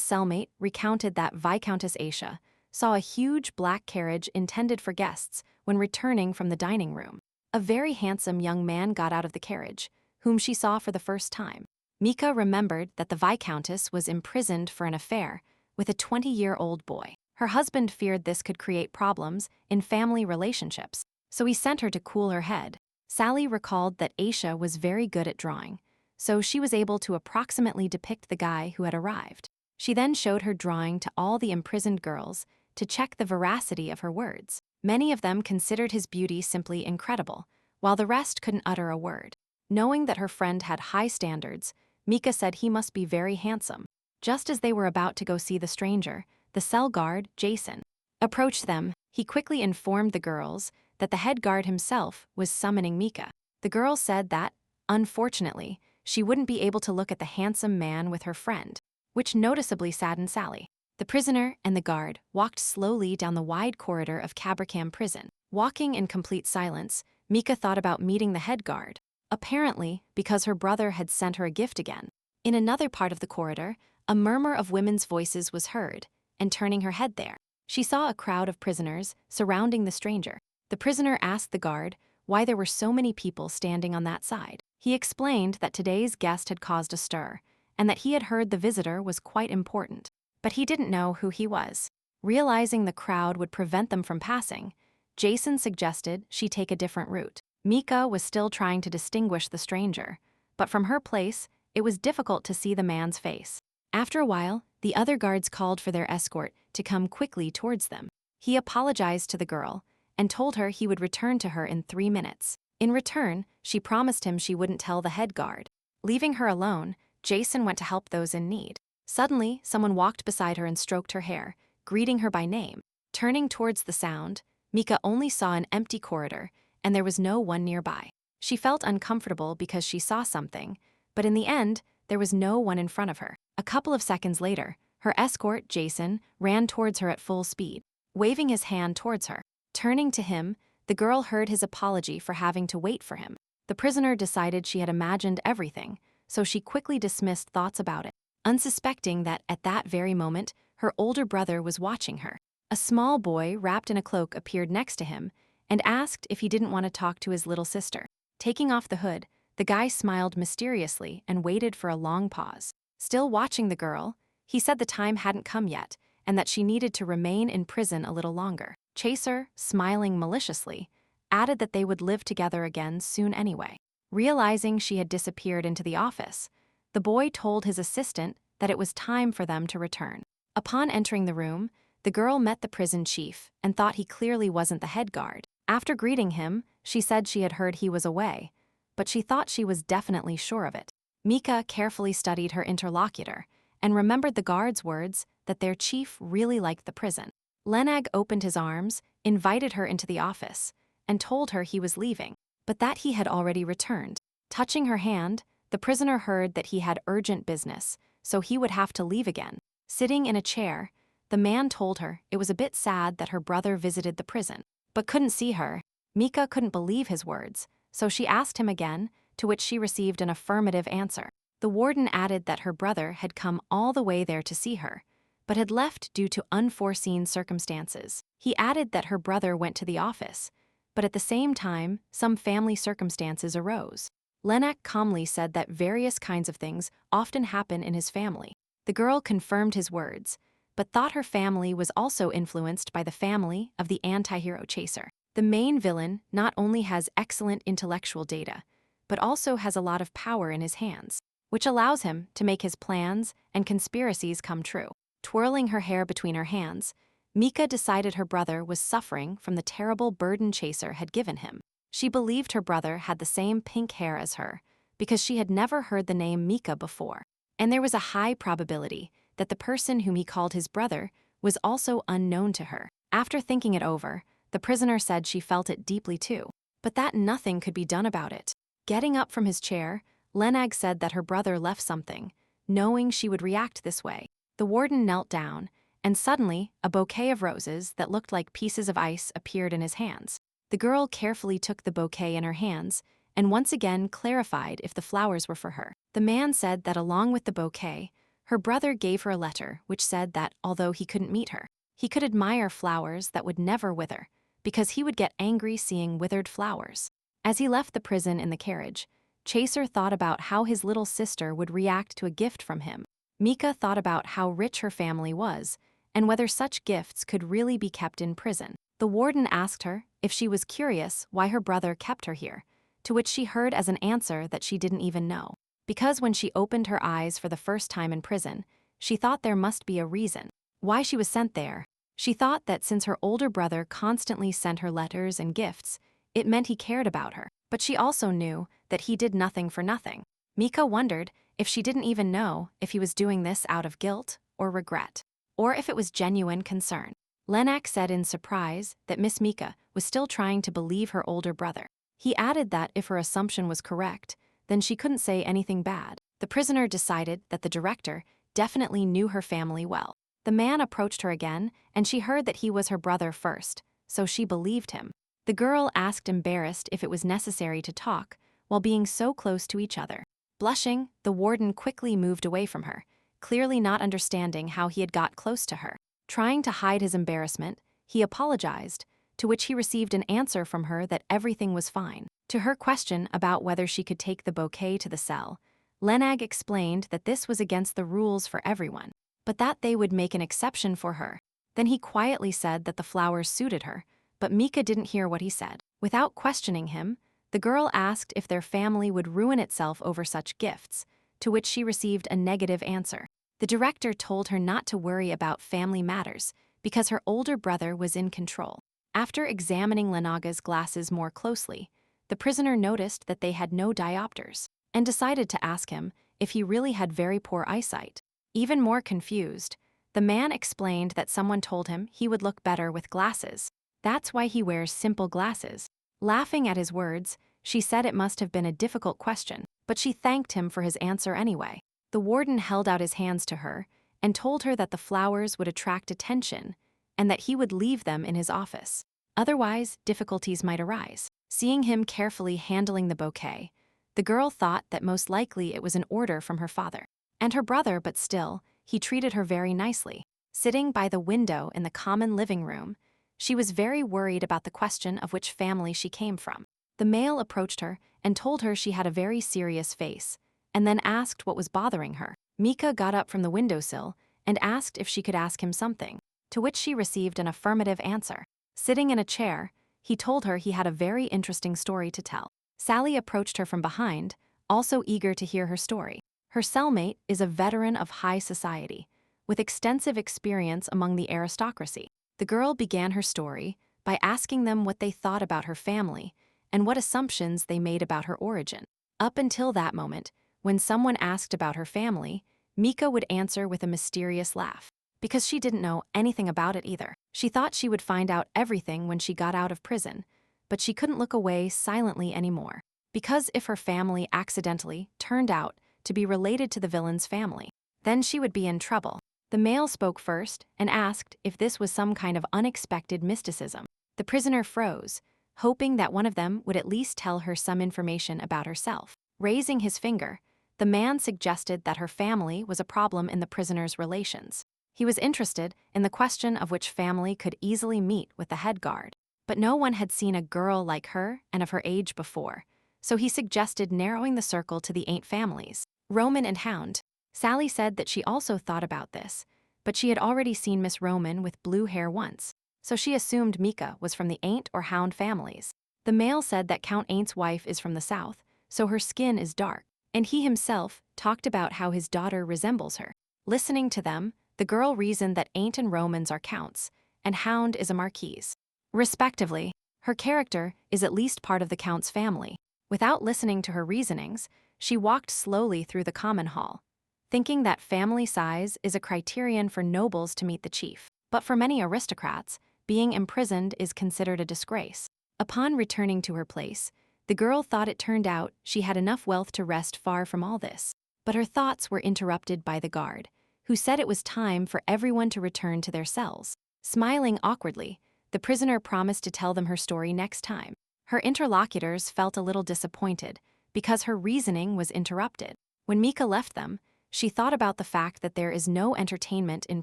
cellmate recounted that Viscountess Aisha saw a huge black carriage intended for guests when returning from the dining room. A very handsome young man got out of the carriage, whom she saw for the first time. Mika remembered that the Viscountess was imprisoned for an affair with a 20-year-old boy. Her husband feared this could create problems in family relationships, so he sent her to cool her head. Sally recalled that Aisha was very good at drawing, so she was able to approximately depict the guy who had arrived. She then showed her drawing to all the imprisoned girls to check the veracity of her words. Many of them considered his beauty simply incredible, while the rest couldn't utter a word. Knowing that her friend had high standards, Mika said he must be very handsome. Just as they were about to go see the stranger, the cell guard, Jason, approached them. He quickly informed the girls that the head guard himself was summoning Mika. The girl said that, unfortunately, she wouldn't be able to look at the handsome man with her friend, which noticeably saddened Sally. The prisoner and the guard walked slowly down the wide corridor of Cabracam prison. Walking in complete silence, Mika thought about meeting the head guard, apparently because her brother had sent her a gift again. In another part of the corridor, a murmur of women's voices was heard, and turning her head there, she saw a crowd of prisoners surrounding the stranger. The prisoner asked the guard why there were so many people standing on that side. He explained that today's guest had caused a stir, and that he had heard the visitor was quite important, but he didn't know who he was. Realizing the crowd would prevent them from passing, Jason suggested she take a different route. Mika was still trying to distinguish the stranger, but from her place, it was difficult to see the man's face. After a while, the other guards called for their escort to come quickly towards them. He apologized to the girl and told her he would return to her in 3 minutes. In return, she promised him she wouldn't tell the head guard. Leaving her alone, Jason went to help those in need. Suddenly, someone walked beside her and stroked her hair, greeting her by name. Turning towards the sound, Mika only saw an empty corridor, and there was no one nearby. She felt uncomfortable because she saw something, but in the end, there was no one in front of her. A couple of seconds later, her escort, Jason, ran towards her at full speed, waving his hand towards her. Turning to him, the girl heard his apology for having to wait for him. The prisoner decided she had imagined everything, so she quickly dismissed thoughts about it, unsuspecting that at that very moment, her older brother was watching her. A small boy wrapped in a cloak appeared next to him and asked if he didn't want to talk to his little sister. Taking off the hood, the guy smiled mysteriously and waited for a long pause. Still watching the girl, he said the time hadn't come yet and that she needed to remain in prison a little longer. Chaser, smiling maliciously, added that they would live together again soon anyway. Realizing she had disappeared into the office, the boy told his assistant that it was time for them to return. Upon entering the room, the girl met the prison chief and thought he clearly wasn't the head guard. After greeting him, she said she had heard he was away, but she thought she was definitely sure of it. Mika carefully studied her interlocutor and remembered the guard's words that their chief really liked the prison. Lenag opened his arms, invited her into the office, and told her he was leaving, but that he had already returned. Touching her hand, the prisoner heard that he had urgent business, so he would have to leave again. Sitting in a chair, the man told her it was a bit sad that her brother visited the prison, but couldn't see her. Mika couldn't believe his words, so she asked him again, to which she received an affirmative answer. The warden added that her brother had come all the way there to see her, but had left due to unforeseen circumstances. He added that her brother went to the office, but at the same time, some family circumstances arose. Lenak calmly said that various kinds of things often happen in his family. The girl confirmed his words, but thought her family was also influenced by the family of the anti-hero Chaser. The main villain not only has excellent intellectual data, but also has a lot of power in his hands, which allows him to make his plans and conspiracies come true. Twirling her hair between her hands, Mika decided her brother was suffering from the terrible burden Chaser had given him. She believed her brother had the same pink hair as her, because she had never heard the name Mika before, and there was a high probability that the person whom he called his brother was also unknown to her. After thinking it over, the prisoner said she felt it deeply too, but that nothing could be done about it. Getting up from his chair, Lenag said that her brother left something, knowing she would react this way. The warden knelt down, and suddenly, a bouquet of roses that looked like pieces of ice appeared in his hands. The girl carefully took the bouquet in her hands and once again clarified if the flowers were for her. The man said that along with the bouquet, her brother gave her a letter which said that although he couldn't meet her, he could admire flowers that would never wither, because he would get angry seeing withered flowers. As he left the prison in the carriage, Chaser thought about how his little sister would react to a gift from him. Mika thought about how rich her family was, and whether such gifts could really be kept in prison. The warden asked her if she was curious why her brother kept her here, to which she heard as an answer that she didn't even know. Because when she opened her eyes for the first time in prison, she thought there must be a reason why she was sent there. She thought that since her older brother constantly sent her letters and gifts, it meant he cared about her. But she also knew that he did nothing for nothing. Mika wondered if she didn't even know if he was doing this out of guilt or regret, or if it was genuine concern. Lenak said in surprise that Miss Mika was still trying to believe her older brother. He added that if her assumption was correct, then she couldn't say anything bad. The prisoner decided that the director definitely knew her family well. The man approached her again, and she heard that he was her brother first, so she believed him. The girl asked, embarrassed, if it was necessary to talk while being so close to each other. Blushing, the warden quickly moved away from her, clearly not understanding how he had got close to her. Trying to hide his embarrassment, he apologized, to which he received an answer from her that everything was fine. To her question about whether she could take the bouquet to the cell, Lenag explained that this was against the rules for everyone, but that they would make an exception for her. Then he quietly said that the flowers suited her, but Mika didn't hear what he said. Without questioning him, the girl asked if their family would ruin itself over such gifts, to which she received a negative answer. The director told her not to worry about family matters because her older brother was in control. After examining Lenaga's glasses more closely, the prisoner noticed that they had no diopters and decided to ask him if he really had very poor eyesight. Even more confused, the man explained that someone told him he would look better with glasses. That's why he wears simple glasses. Laughing at his words, she said it must have been a difficult question, but she thanked him for his answer anyway. The warden held out his hands to her and told her that the flowers would attract attention and that he would leave them in his office. Otherwise, difficulties might arise. Seeing him carefully handling the bouquet, the girl thought that most likely it was an order from her father and her brother, but still, he treated her very nicely. Sitting by the window in the common living room, she was very worried about the question of which family she came from. The male approached her and told her she had a very serious face, and then asked what was bothering her. Mika got up from the windowsill and asked if she could ask him something, to which she received an affirmative answer. Sitting in a chair, he told her he had a very interesting story to tell. Sally approached her from behind, also eager to hear her story. Her cellmate is a veteran of high society, with extensive experience among the aristocracy. The girl began her story by asking them what they thought about her family and what assumptions they made about her origin. Up until that moment, when someone asked about her family, Mika would answer with a mysterious laugh, because she didn't know anything about it either. She thought she would find out everything when she got out of prison, but she couldn't look away silently anymore, because if her family accidentally turned out to be related to the villain's family, then she would be in trouble. The male spoke first and asked if this was some kind of unexpected mysticism. The prisoner froze, hoping that one of them would at least tell her some information about herself. Raising his finger, the man suggested that her family was a problem in the prisoner's relations. He was interested in the question of which family could easily meet with the head guard. But no one had seen a girl like her and of her age before, so he suggested narrowing the circle to the 8 families. Roman and Hound. Sally said that she also thought about this, but she had already seen Miss Roman with blue hair once, so she assumed Mika was from the Ain't or Hound families. The male said that Count Ain't's wife is from the south, so her skin is dark, and he himself talked about how his daughter resembles her. Listening to them, the girl reasoned that Ain't and Romans are counts, and Hound is a marquise, respectively. Her character is at least part of the count's family. Without listening to her reasonings, she walked slowly through the common hall, thinking that family size is a criterion for nobles to meet the chief. But for many aristocrats, being imprisoned is considered a disgrace. Upon returning to her place, the girl thought it turned out she had enough wealth to rest far from all this. But her thoughts were interrupted by the guard. who said it was time for everyone to return to their cells. Smiling awkwardly, the prisoner promised to tell them her story next time. Her interlocutors felt a little disappointed because her reasoning was interrupted. When Mika left them, she thought about the fact that there is no entertainment in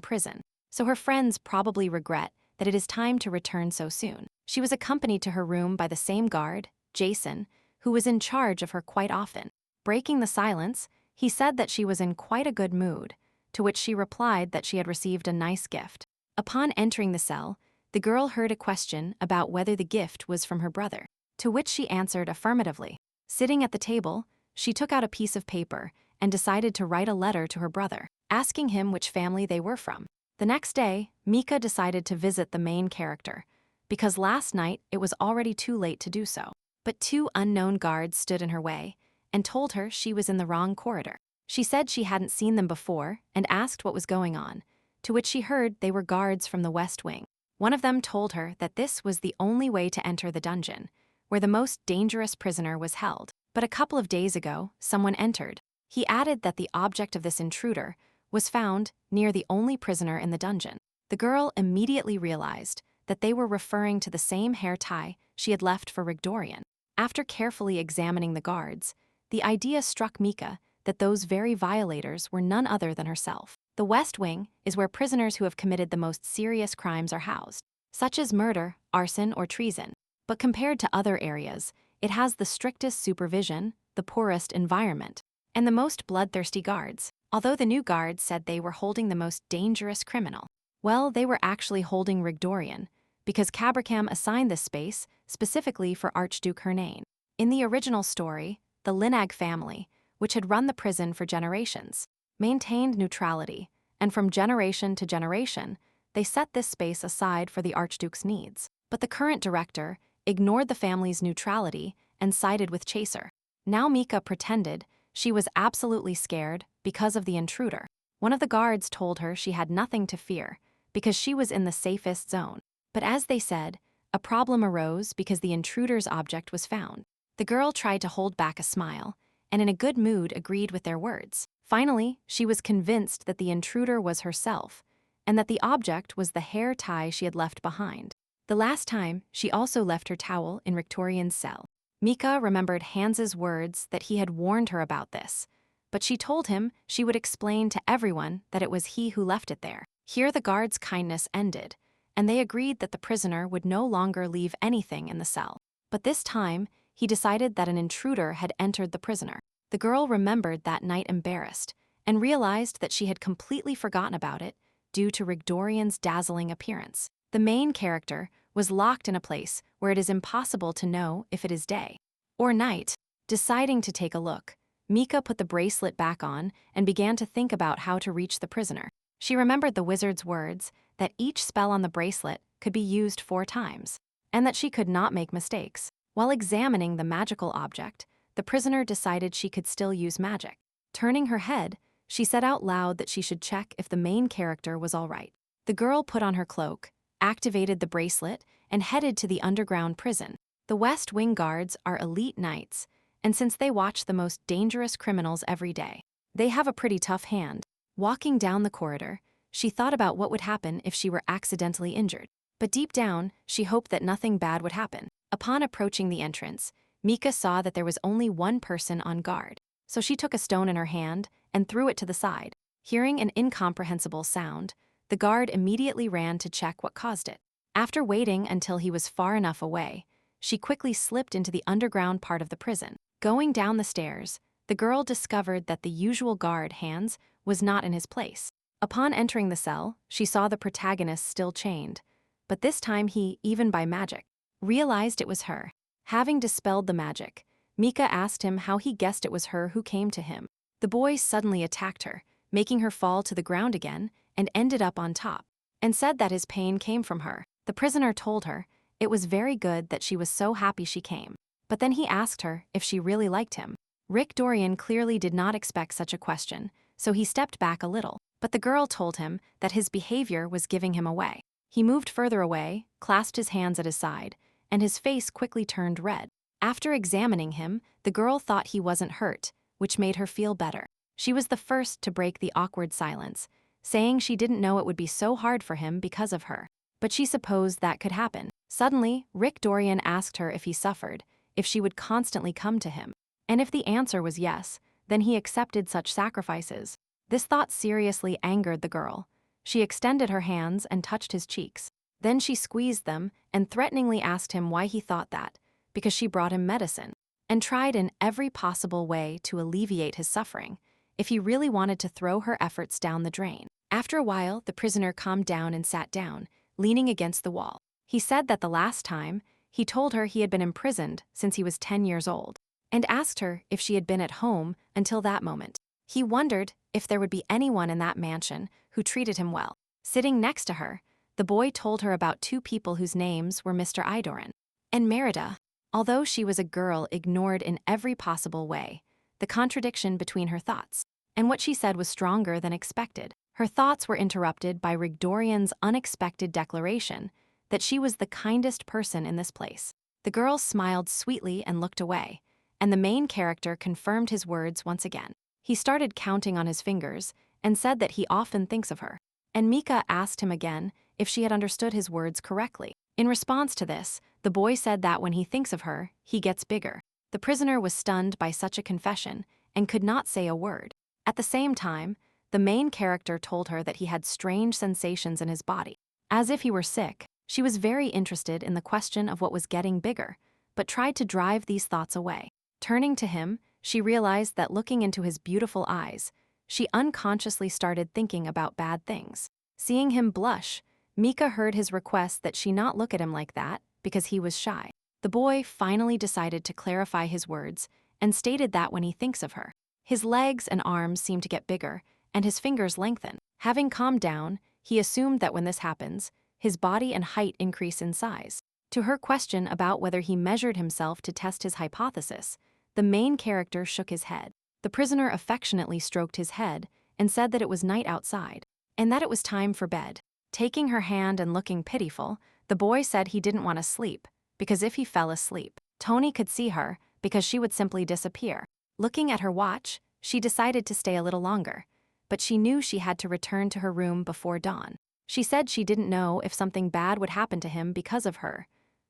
prison, so her friends probably regret that it is time to return so soon. She was accompanied to her room by the same guard, Jason, who was in charge of her quite often. Breaking the silence, he said that she was in quite a good mood, to which she replied that she had received a nice gift. Upon entering the cell, the girl heard a question about whether the gift was from her brother, to which she answered affirmatively. Sitting at the table, she took out a piece of paper and decided to write a letter to her brother, asking him which family they were from. The next day, Mika decided to visit the main character, because last night it was already too late to do so. But two unknown guards stood in her way and told her she was in the wrong corridor. She said she hadn't seen them before and asked what was going on, to which she heard they were guards from the West Wing. One of them told her that this was the only way to enter the dungeon, where the most dangerous prisoner was held. But a couple of days ago, someone entered. He added that the object of this intruder was found near the only prisoner in the dungeon. The girl immediately realized that they were referring to the same hair tie she had left for Rigdorian. After carefully examining the guards, the idea struck Mika that those very violators were none other than herself. The West Wing is where prisoners who have committed the most serious crimes are housed, such as murder, arson, or treason. But compared to other areas, it has the strictest supervision, the poorest environment, and the most bloodthirsty guards. Although the new guards said they were holding the most dangerous criminal, well, they were actually holding Rigdorian, because Cabracam assigned this space specifically for Archduke Hernane. In the original story, the Linag family, which had run the prison for generations, maintained neutrality, and from generation to generation, they set this space aside for the Archduke's needs. But the current director ignored the family's neutrality and sided with Chaser. Now Mika pretended she was absolutely scared because of the intruder. One of the guards told her she had nothing to fear because she was in the safest zone. But as they said, a problem arose because the intruder's object was found. The girl tried to hold back a smile, and in a good mood agreed with their words. Finally, she was convinced that the intruder was herself, and that the object was the hair tie she had left behind. The last time, she also left her towel in Rigdorian's cell. Mika remembered Hans's words that he had warned her about this, but she told him she would explain to everyone that it was he who left it there. Here the guard's kindness ended, and they agreed that the prisoner would no longer leave anything in the cell. But this time, he decided that an intruder had entered the prisoner. The girl remembered that night embarrassed, and realized that she had completely forgotten about it due to Rigdorian's dazzling appearance. The main character was locked in a place where it is impossible to know if it is day or night. Deciding to take a look, Mika put the bracelet back on and began to think about how to reach the prisoner. She remembered the wizard's words that each spell on the bracelet could be used 4 times, and that she could not make mistakes. While examining the magical object, the prisoner decided she could still use magic. Turning her head, she said out loud that she should check if the main character was all right. The girl put on her cloak, activated the bracelet, and headed to the underground prison. The West Wing guards are elite knights, and since they watch the most dangerous criminals every day, they have a pretty tough hand. Walking down the corridor, she thought about what would happen if she were accidentally injured. But deep down, she hoped that nothing bad would happen. Upon approaching the entrance, Mika saw that there was only one person on guard, so she took a stone in her hand and threw it to the side. Hearing an incomprehensible sound, the guard immediately ran to check what caused it. After waiting until he was far enough away, she quickly slipped into the underground part of the prison. Going down the stairs, the girl discovered that the usual guard, Hans, was not in his place. Upon entering the cell, she saw the protagonist still chained, but this time he, even by magic, realized it was her. Having dispelled the magic, Mika asked him how he guessed it was her who came to him. The boy suddenly attacked her, making her fall to the ground again, and ended up on top, and said that his pain came from her. The prisoner told her it was very good that she was so happy she came, but then he asked her if she really liked him. Rigdorian clearly did not expect such a question, so he stepped back a little, but the girl told him that his behavior was giving him away. He moved further away, clasped his hands at his side, and his face quickly turned red. After examining him, the girl thought he wasn't hurt, which made her feel better. She was the first to break the awkward silence, saying she didn't know it would be so hard for him because of her. But she supposed that could happen. Suddenly, Rigdorian asked her if he suffered, if she would constantly come to him. And if the answer was yes, then he accepted such sacrifices. This thought seriously angered the girl. She extended her hands and touched his cheeks. Then she squeezed them and threateningly asked him why he thought that, because she brought him medicine, and tried in every possible way to alleviate his suffering, if he really wanted to throw her efforts down the drain. After a while, the prisoner calmed down and sat down, leaning against the wall. He said that the last time, he told her he had been imprisoned since he was 10 years old, and asked her if she had been at home until that moment. He wondered if there would be anyone in that mansion who treated him well. Sitting next to her, the boy told her about two people whose names were Mr. Idoran and Merida. Although she was a girl ignored in every possible way, the contradiction between her thoughts and what she said was stronger than expected. Her thoughts were interrupted by Rigdorian's unexpected declaration that she was the kindest person in this place. The girl smiled sweetly and looked away, and the main character confirmed his words once again. He started counting on his fingers and said that he often thinks of her. And Mika asked him again if she had understood his words correctly. In response to this, the boy said that when he thinks of her, he gets bigger. The prisoner was stunned by such a confession and could not say a word. At the same time, the main character told her that he had strange sensations in his body, as if he were sick. She was very interested in the question of what was getting bigger, but tried to drive these thoughts away. Turning to him, she realized that looking into his beautiful eyes, she unconsciously started thinking about bad things. Seeing him blush, Mika heard his request that she not look at him like that because he was shy. The boy finally decided to clarify his words and stated that when he thinks of her, his legs and arms seem to get bigger and his fingers lengthen. Having calmed down, he assumed that when this happens, his body and height increase in size. To her question about whether he measured himself to test his hypothesis, the main character shook his head. The prisoner affectionately stroked his head and said that it was night outside, and that it was time for bed. Taking her hand and looking pitiful, the boy said he didn't want to sleep, because if he fell asleep, Tony could see her because she would simply disappear. Looking at her watch, she decided to stay a little longer, but she knew she had to return to her room before dawn. She said she didn't know if something bad would happen to him because of her,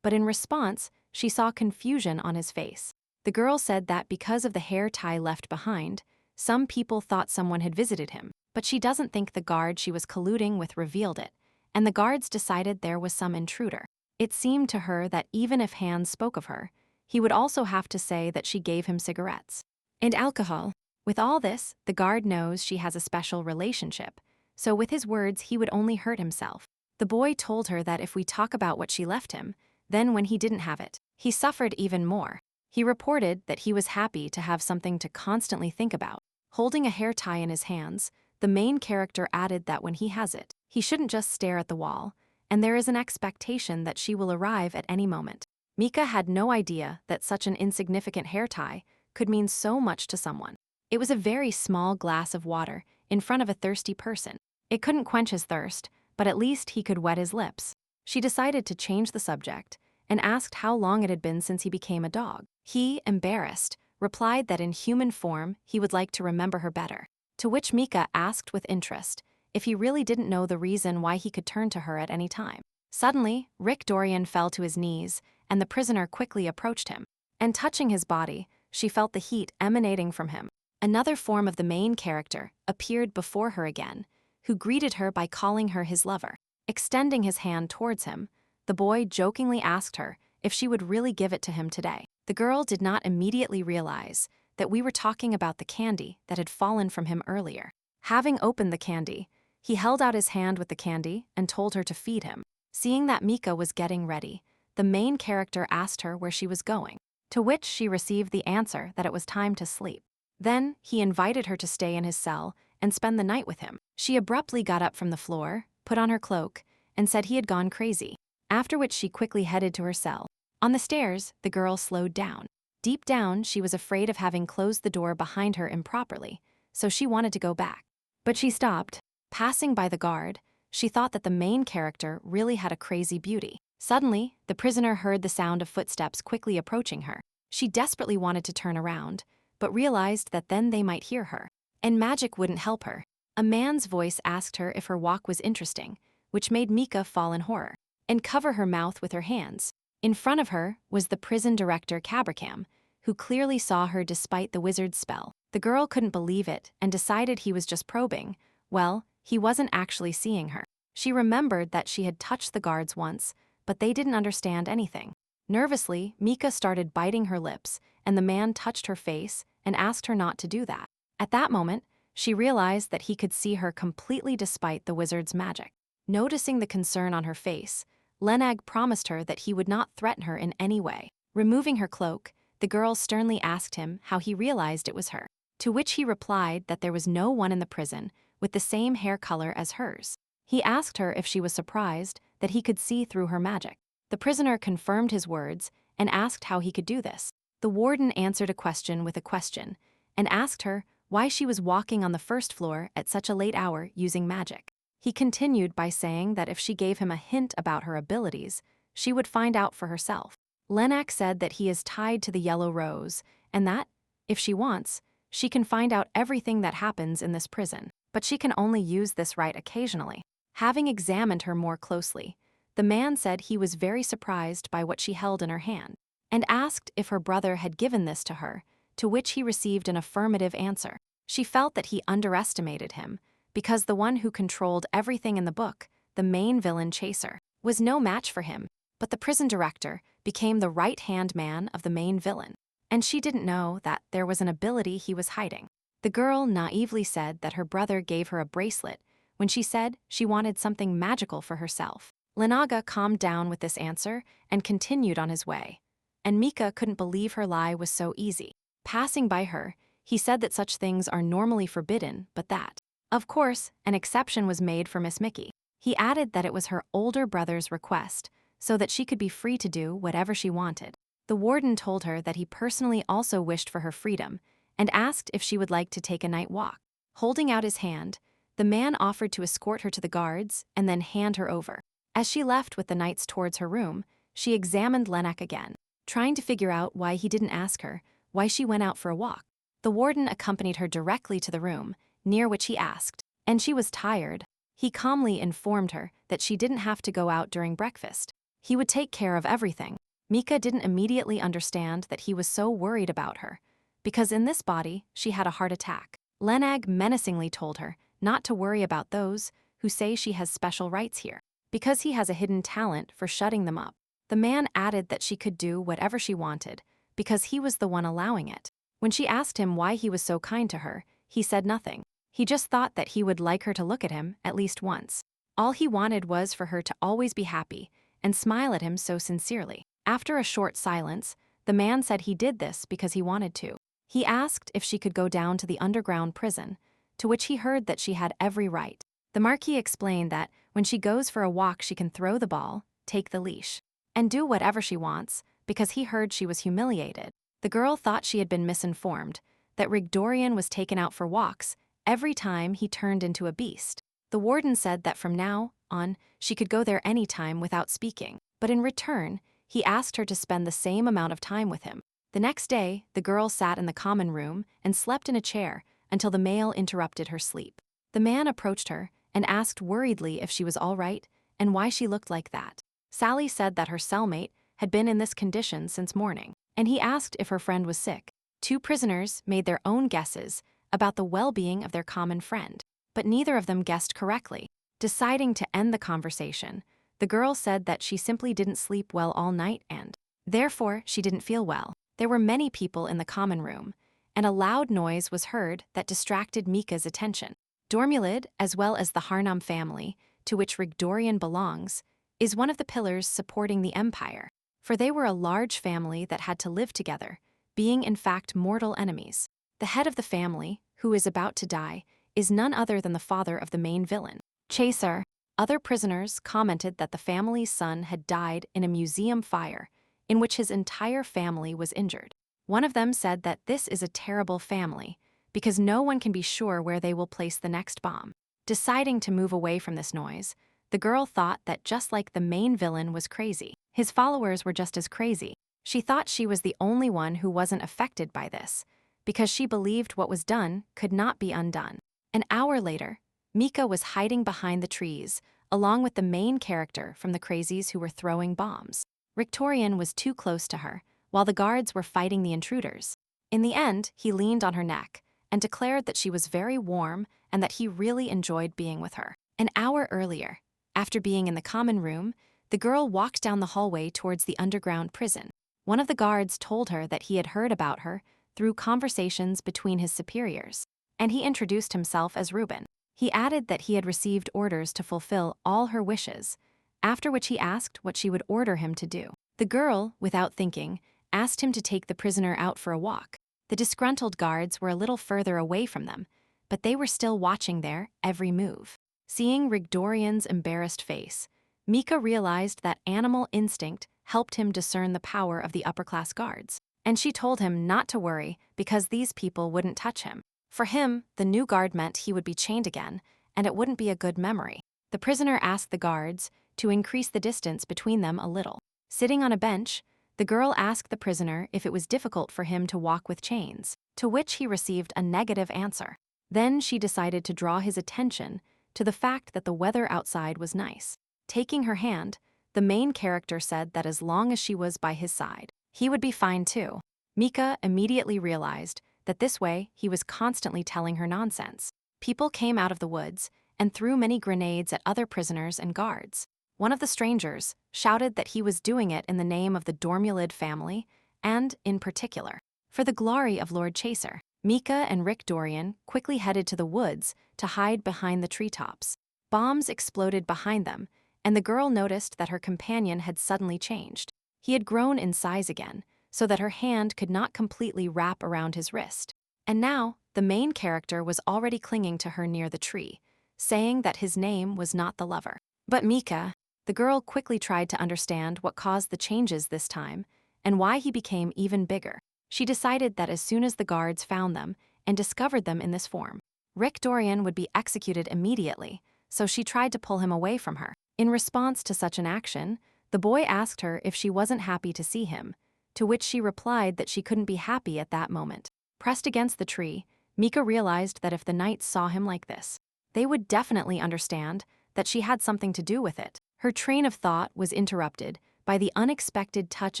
but in response, she saw confusion on his face. The girl said that because of the hair tie left behind, some people thought someone had visited him, but she doesn't think the guard she was colluding with revealed it, and the guards decided there was some intruder. It seemed to her that even if Hans spoke of her, he would also have to say that she gave him cigarettes and alcohol. With all this, the guard knows she has a special relationship, so with his words he would only hurt himself. The boy told her that if we talk about what she left him, then when he didn't have it, he suffered even more. He reported that he was happy to have something to constantly think about. Holding a hair tie in his hands, the main character added that when he has it, he shouldn't just stare at the wall, and there is an expectation that she will arrive at any moment. Mika had no idea that such an insignificant hair tie could mean so much to someone. It was a very small glass of water in front of a thirsty person. It couldn't quench his thirst, but at least he could wet his lips. She decided to change the subject and asked how long it had been since he became a dog. He, embarrassed, replied that in human form he would like to remember her better, to which Mika asked with interest if he really didn't know the reason why he could turn to her at any time. Suddenly, Rigdorian fell to his knees, and the prisoner quickly approached him. And touching his body, she felt the heat emanating from him. Another form of the main character appeared before her again, who greeted her by calling her his lover. Extending his hand towards him, the boy jokingly asked her if she would really give it to him today. The girl did not immediately realize that we were talking about the candy that had fallen from him earlier. Having opened the candy, he held out his hand with the candy and told her to feed him. Seeing that Mika was getting ready, the main character asked her where she was going, to which she received the answer that it was time to sleep. Then, he invited her to stay in his cell and spend the night with him. She abruptly got up from the floor, put on her cloak, and said he had gone crazy, after which she quickly headed to her cell. On the stairs, the girl slowed down. Deep down, she was afraid of having closed the door behind her improperly, so she wanted to go back. But she stopped. Passing by the guard, she thought that the main character really had a crazy beauty. Suddenly, the prisoner heard the sound of footsteps quickly approaching her. She desperately wanted to turn around, but realized that then they might hear her, and magic wouldn't help her. A man's voice asked her if her walk was interesting, which made Mika fall in horror and cover her mouth with her hands. In front of her was the prison director Cabracam, who clearly saw her despite the wizard's spell. The girl couldn't believe it and decided he was just probing. Well, he wasn't actually seeing her. She remembered that she had touched the guards once, but they didn't understand anything. Nervously, Mika started biting her lips, and the man touched her face and asked her not to do that. At that moment, she realized that he could see her completely despite the wizard's magic. Noticing the concern on her face, Lenag promised her that he would not threaten her in any way. Removing her cloak, the girl sternly asked him how he realized it was her, to which he replied that there was no one in the prison with the same hair color as hers. He asked her if she was surprised that he could see through her magic. The prisoner confirmed his words and asked how he could do this. The warden answered a question with a question and asked her why she was walking on the first floor at such a late hour using magic. He continued by saying that if she gave him a hint about her abilities, she would find out for herself. Lenak said that he is tied to the yellow rose and that, if she wants, she can find out everything that happens in this prison, but she can only use this right occasionally. Having examined her more closely, the man said he was very surprised by what she held in her hand and asked if her brother had given this to her, to which he received an affirmative answer. She felt that he underestimated him because the one who controlled everything in the book, the main villain Chaser, was no match for him, but the prison director became the right-hand man of the main villain, and she didn't know that there was an ability he was hiding. The girl naively said that her brother gave her a bracelet when she said she wanted something magical for herself. Lenaga calmed down with this answer and continued on his way, and Mika couldn't believe her lie was so easy. Passing by her, he said that such things are normally forbidden, but that, of course, an exception was made for Miss Mickey. He added that it was her older brother's request, so that she could be free to do whatever she wanted. The warden told her that he personally also wished for her freedom and asked if she would like to take a night walk. Holding out his hand, the man offered to escort her to the guards and then hand her over. As she left with the knights towards her room, she examined Lenak again, trying to figure out why he didn't ask her why she went out for a walk. The warden accompanied her directly to the room, near which he asked, and she was tired. He calmly informed her that she didn't have to go out during breakfast. He would take care of everything. Mika didn't immediately understand that he was so worried about her, because in this body she had a heart attack. Lenag menacingly told her not to worry about those who say she has special rights here, because he has a hidden talent for shutting them up. The man added that she could do whatever she wanted, because he was the one allowing it. When she asked him why he was so kind to her, he said nothing. He just thought that he would like her to look at him at least once. All he wanted was for her to always be happy and smile at him so sincerely. After a short silence, the man said he did this because he wanted to. He asked if she could go down to the underground prison, to which he heard that she had every right. The Marquis explained that when she goes for a walk she can throw the ball, take the leash, and do whatever she wants because he heard she was humiliated. The girl thought she had been misinformed, that Rigdorian was taken out for walks every time he turned into a beast. The warden said that from now on she could go there any time without speaking, but in return, he asked her to spend the same amount of time with him. The next day, the girl sat in the common room and slept in a chair until the male interrupted her sleep. The man approached her and asked worriedly if she was all right and why she looked like that. Sally said that her cellmate had been in this condition since morning, and he asked if her friend was sick. Two prisoners made their own guesses about the well-being of their common friend, but neither of them guessed correctly. Deciding to end the conversation, the girl said that she simply didn't sleep well all night and, therefore, she didn't feel well. There were many people in the common room, and a loud noise was heard that distracted Mika's attention. Dormulid, as well as the Harnam family, to which Rigdorian belongs, is one of the pillars supporting the empire, for they were a large family that had to live together, being in fact mortal enemies. The head of the family, who is about to die, is none other than the father of the main villain, Chaser. Other prisoners commented that the family's son had died in a museum fire, in which his entire family was injured. One of them said that this is a terrible family, because no one can be sure where they will place the next bomb. Deciding to move away from this noise, the girl thought that just like the main villain was crazy, his followers were just as crazy. She thought she was the only one who wasn't affected by this, because she believed what was done could not be undone. An hour later, Mika was hiding behind the trees, along with the main character from the crazies who were throwing bombs. Rigdorian was too close to her, while the guards were fighting the intruders. In the end, he leaned on her neck and declared that she was very warm and that he really enjoyed being with her. An hour earlier, after being in the common room, the girl walked down the hallway towards the underground prison. One of the guards told her that he had heard about her through conversations between his superiors, and he introduced himself as Reuben. He added that he had received orders to fulfill all her wishes, after which he asked what she would order him to do. The girl, without thinking, asked him to take the prisoner out for a walk. The disgruntled guards were a little further away from them, but they were still watching their every move. Seeing Rigdorian's embarrassed face, Mika realized that animal instinct helped him discern the power of the upper-class guards, and she told him not to worry because these people wouldn't touch him. For him, the new guard meant he would be chained again, and it wouldn't be a good memory. The prisoner asked the guards to increase the distance between them a little. Sitting on a bench, the girl asked the prisoner if it was difficult for him to walk with chains, to which he received a negative answer. Then she decided to draw his attention to the fact that the weather outside was nice. Taking her hand, the main character said that as long as she was by his side, he would be fine too. Mika immediately realized that this way he was constantly telling her nonsense. People came out of the woods and threw many grenades at other prisoners and guards. One of the strangers shouted that he was doing it in the name of the Dormulid family and, in particular, for the glory of Lord Chaser. Mika and Rigdorian quickly headed to the woods to hide behind the treetops. Bombs exploded behind them, and the girl noticed that her companion had suddenly changed. He had grown in size again, so that her hand could not completely wrap around his wrist. And now, the main character was already clinging to her near the tree, saying that his name was not the lover. But Mika, the girl quickly tried to understand what caused the changes this time, and why he became even bigger. She decided that as soon as the guards found them and discovered them in this form, Rigdorian would be executed immediately, so she tried to pull him away from her. In response to such an action, the boy asked her if she wasn't happy to see him, to which she replied that she couldn't be happy at that moment. Pressed against the tree, Mika realized that if the knights saw him like this, they would definitely understand that she had something to do with it. Her train of thought was interrupted by the unexpected touch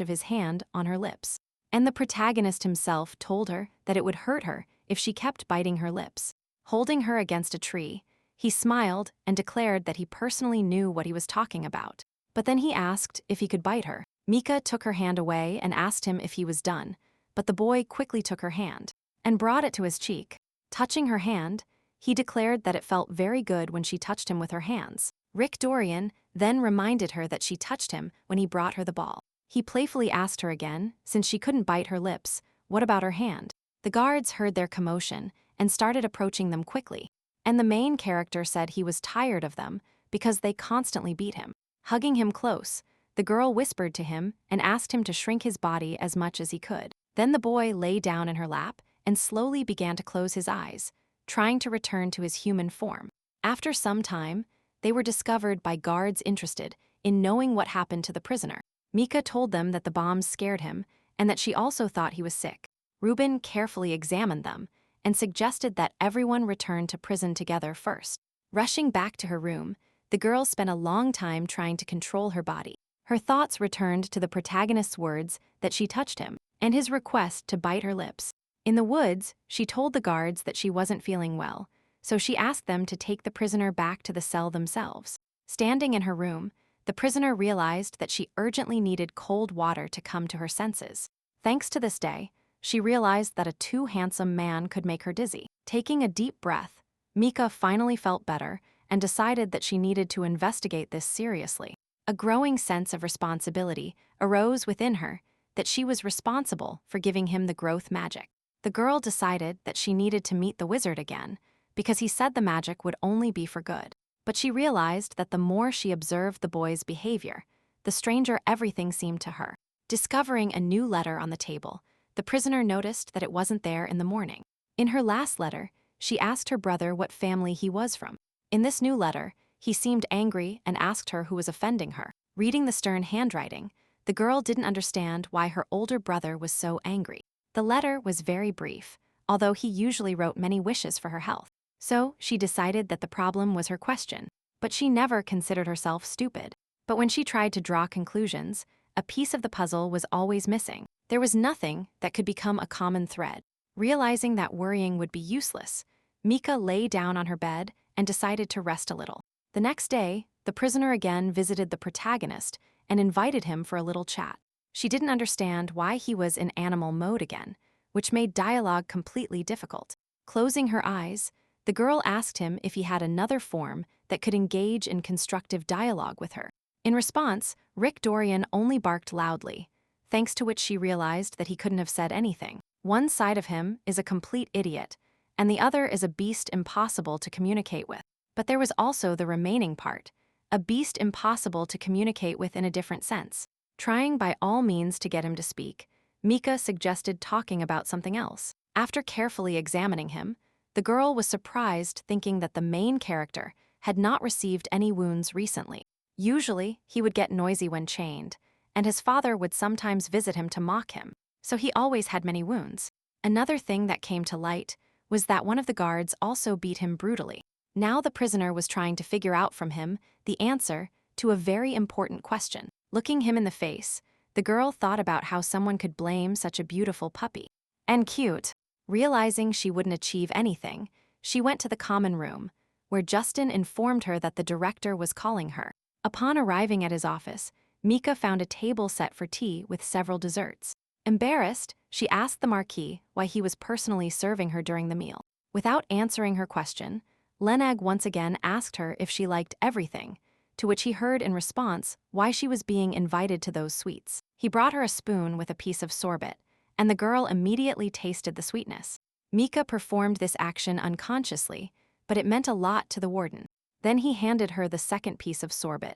of his hand on her lips, and the protagonist himself told her that it would hurt her if she kept biting her lips. Holding her against a tree, he smiled and declared that he personally knew what he was talking about. But then he asked if he could bite her. Mika took her hand away and asked him if he was done, but the boy quickly took her hand and brought it to his cheek. Touching her hand, he declared that it felt very good when she touched him with her hands. Rigdorian then reminded her that she touched him when he brought her the ball. He playfully asked her again, since she couldn't bite her lips, what about her hand? The guards heard their commotion and started approaching them quickly, and the main character said he was tired of them because they constantly beat him. Hugging him close, the girl whispered to him and asked him to shrink his body as much as he could. Then the boy lay down in her lap and slowly began to close his eyes, trying to return to his human form. After some time, they were discovered by guards interested in knowing what happened to the prisoner. Mika told them that the bombs scared him and that she also thought he was sick. Reuben carefully examined them and suggested that everyone return to prison together first. Rushing back to her room, the girl spent a long time trying to control her body. Her thoughts returned to the protagonist's words that she touched him and his request to bite her lips. In the woods, she told the guards that she wasn't feeling well, so she asked them to take the prisoner back to the cell themselves. Standing in her room, the prisoner realized that she urgently needed cold water to come to her senses. Thanks to this day, she realized that a too handsome man could make her dizzy. Taking a deep breath, Mika finally felt better and decided that she needed to investigate this seriously. A growing sense of responsibility arose within her that she was responsible for giving him the growth magic. The girl decided that she needed to meet the wizard again because he said the magic would only be for good. But she realized that the more she observed the boy's behavior, the stranger everything seemed to her. Discovering a new letter on the table, the prisoner noticed that it wasn't there in the morning. In her last letter, she asked her brother what family he was from. In this new letter, he seemed angry and asked her who was offending her. Reading the stern handwriting, the girl didn't understand why her older brother was so angry. The letter was very brief, although he usually wrote many wishes for her health. So she decided that the problem was her question. But she never considered herself stupid. But when she tried to draw conclusions, a piece of the puzzle was always missing. There was nothing that could become a common thread. Realizing that worrying would be useless, Mika lay down on her bed and decided to rest a little. The next day, the prisoner again visited the protagonist and invited him for a little chat. She didn't understand why he was in animal mode again, which made dialogue completely difficult. Closing her eyes, the girl asked him if he had another form that could engage in constructive dialogue with her. In response, Rigdorian only barked loudly, thanks to which she realized that he couldn't have said anything. One side of him is a complete idiot, and the other is a beast impossible to communicate with. But there was also the remaining part, a beast impossible to communicate with in a different sense. Trying by all means to get him to speak, Mika suggested talking about something else. After carefully examining him, the girl was surprised thinking that the main character had not received any wounds recently. Usually, he would get noisy when chained, and his father would sometimes visit him to mock him, so he always had many wounds. Another thing that came to light was that one of the guards also beat him brutally. Now the prisoner was trying to figure out from him the answer to a very important question. Looking him in the face, the girl thought about how someone could blame such a beautiful puppy. And cute. Realizing she wouldn't achieve anything, she went to the common room, where Justin informed her that the director was calling her. Upon arriving at his office, Mika found a table set for tea with several desserts. Embarrassed, she asked the Marquis why he was personally serving her during the meal. Without answering her question, Lenag once again asked her if she liked everything, to which he heard in response why she was being invited to those sweets. He brought her a spoon with a piece of sorbet, and the girl immediately tasted the sweetness. Mika performed this action unconsciously, but it meant a lot to the warden. Then he handed her the second piece of sorbet,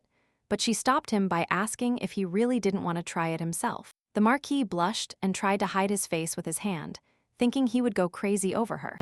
but she stopped him by asking if he really didn't want to try it himself. The Marquis blushed and tried to hide his face with his hand, thinking he would go crazy over her.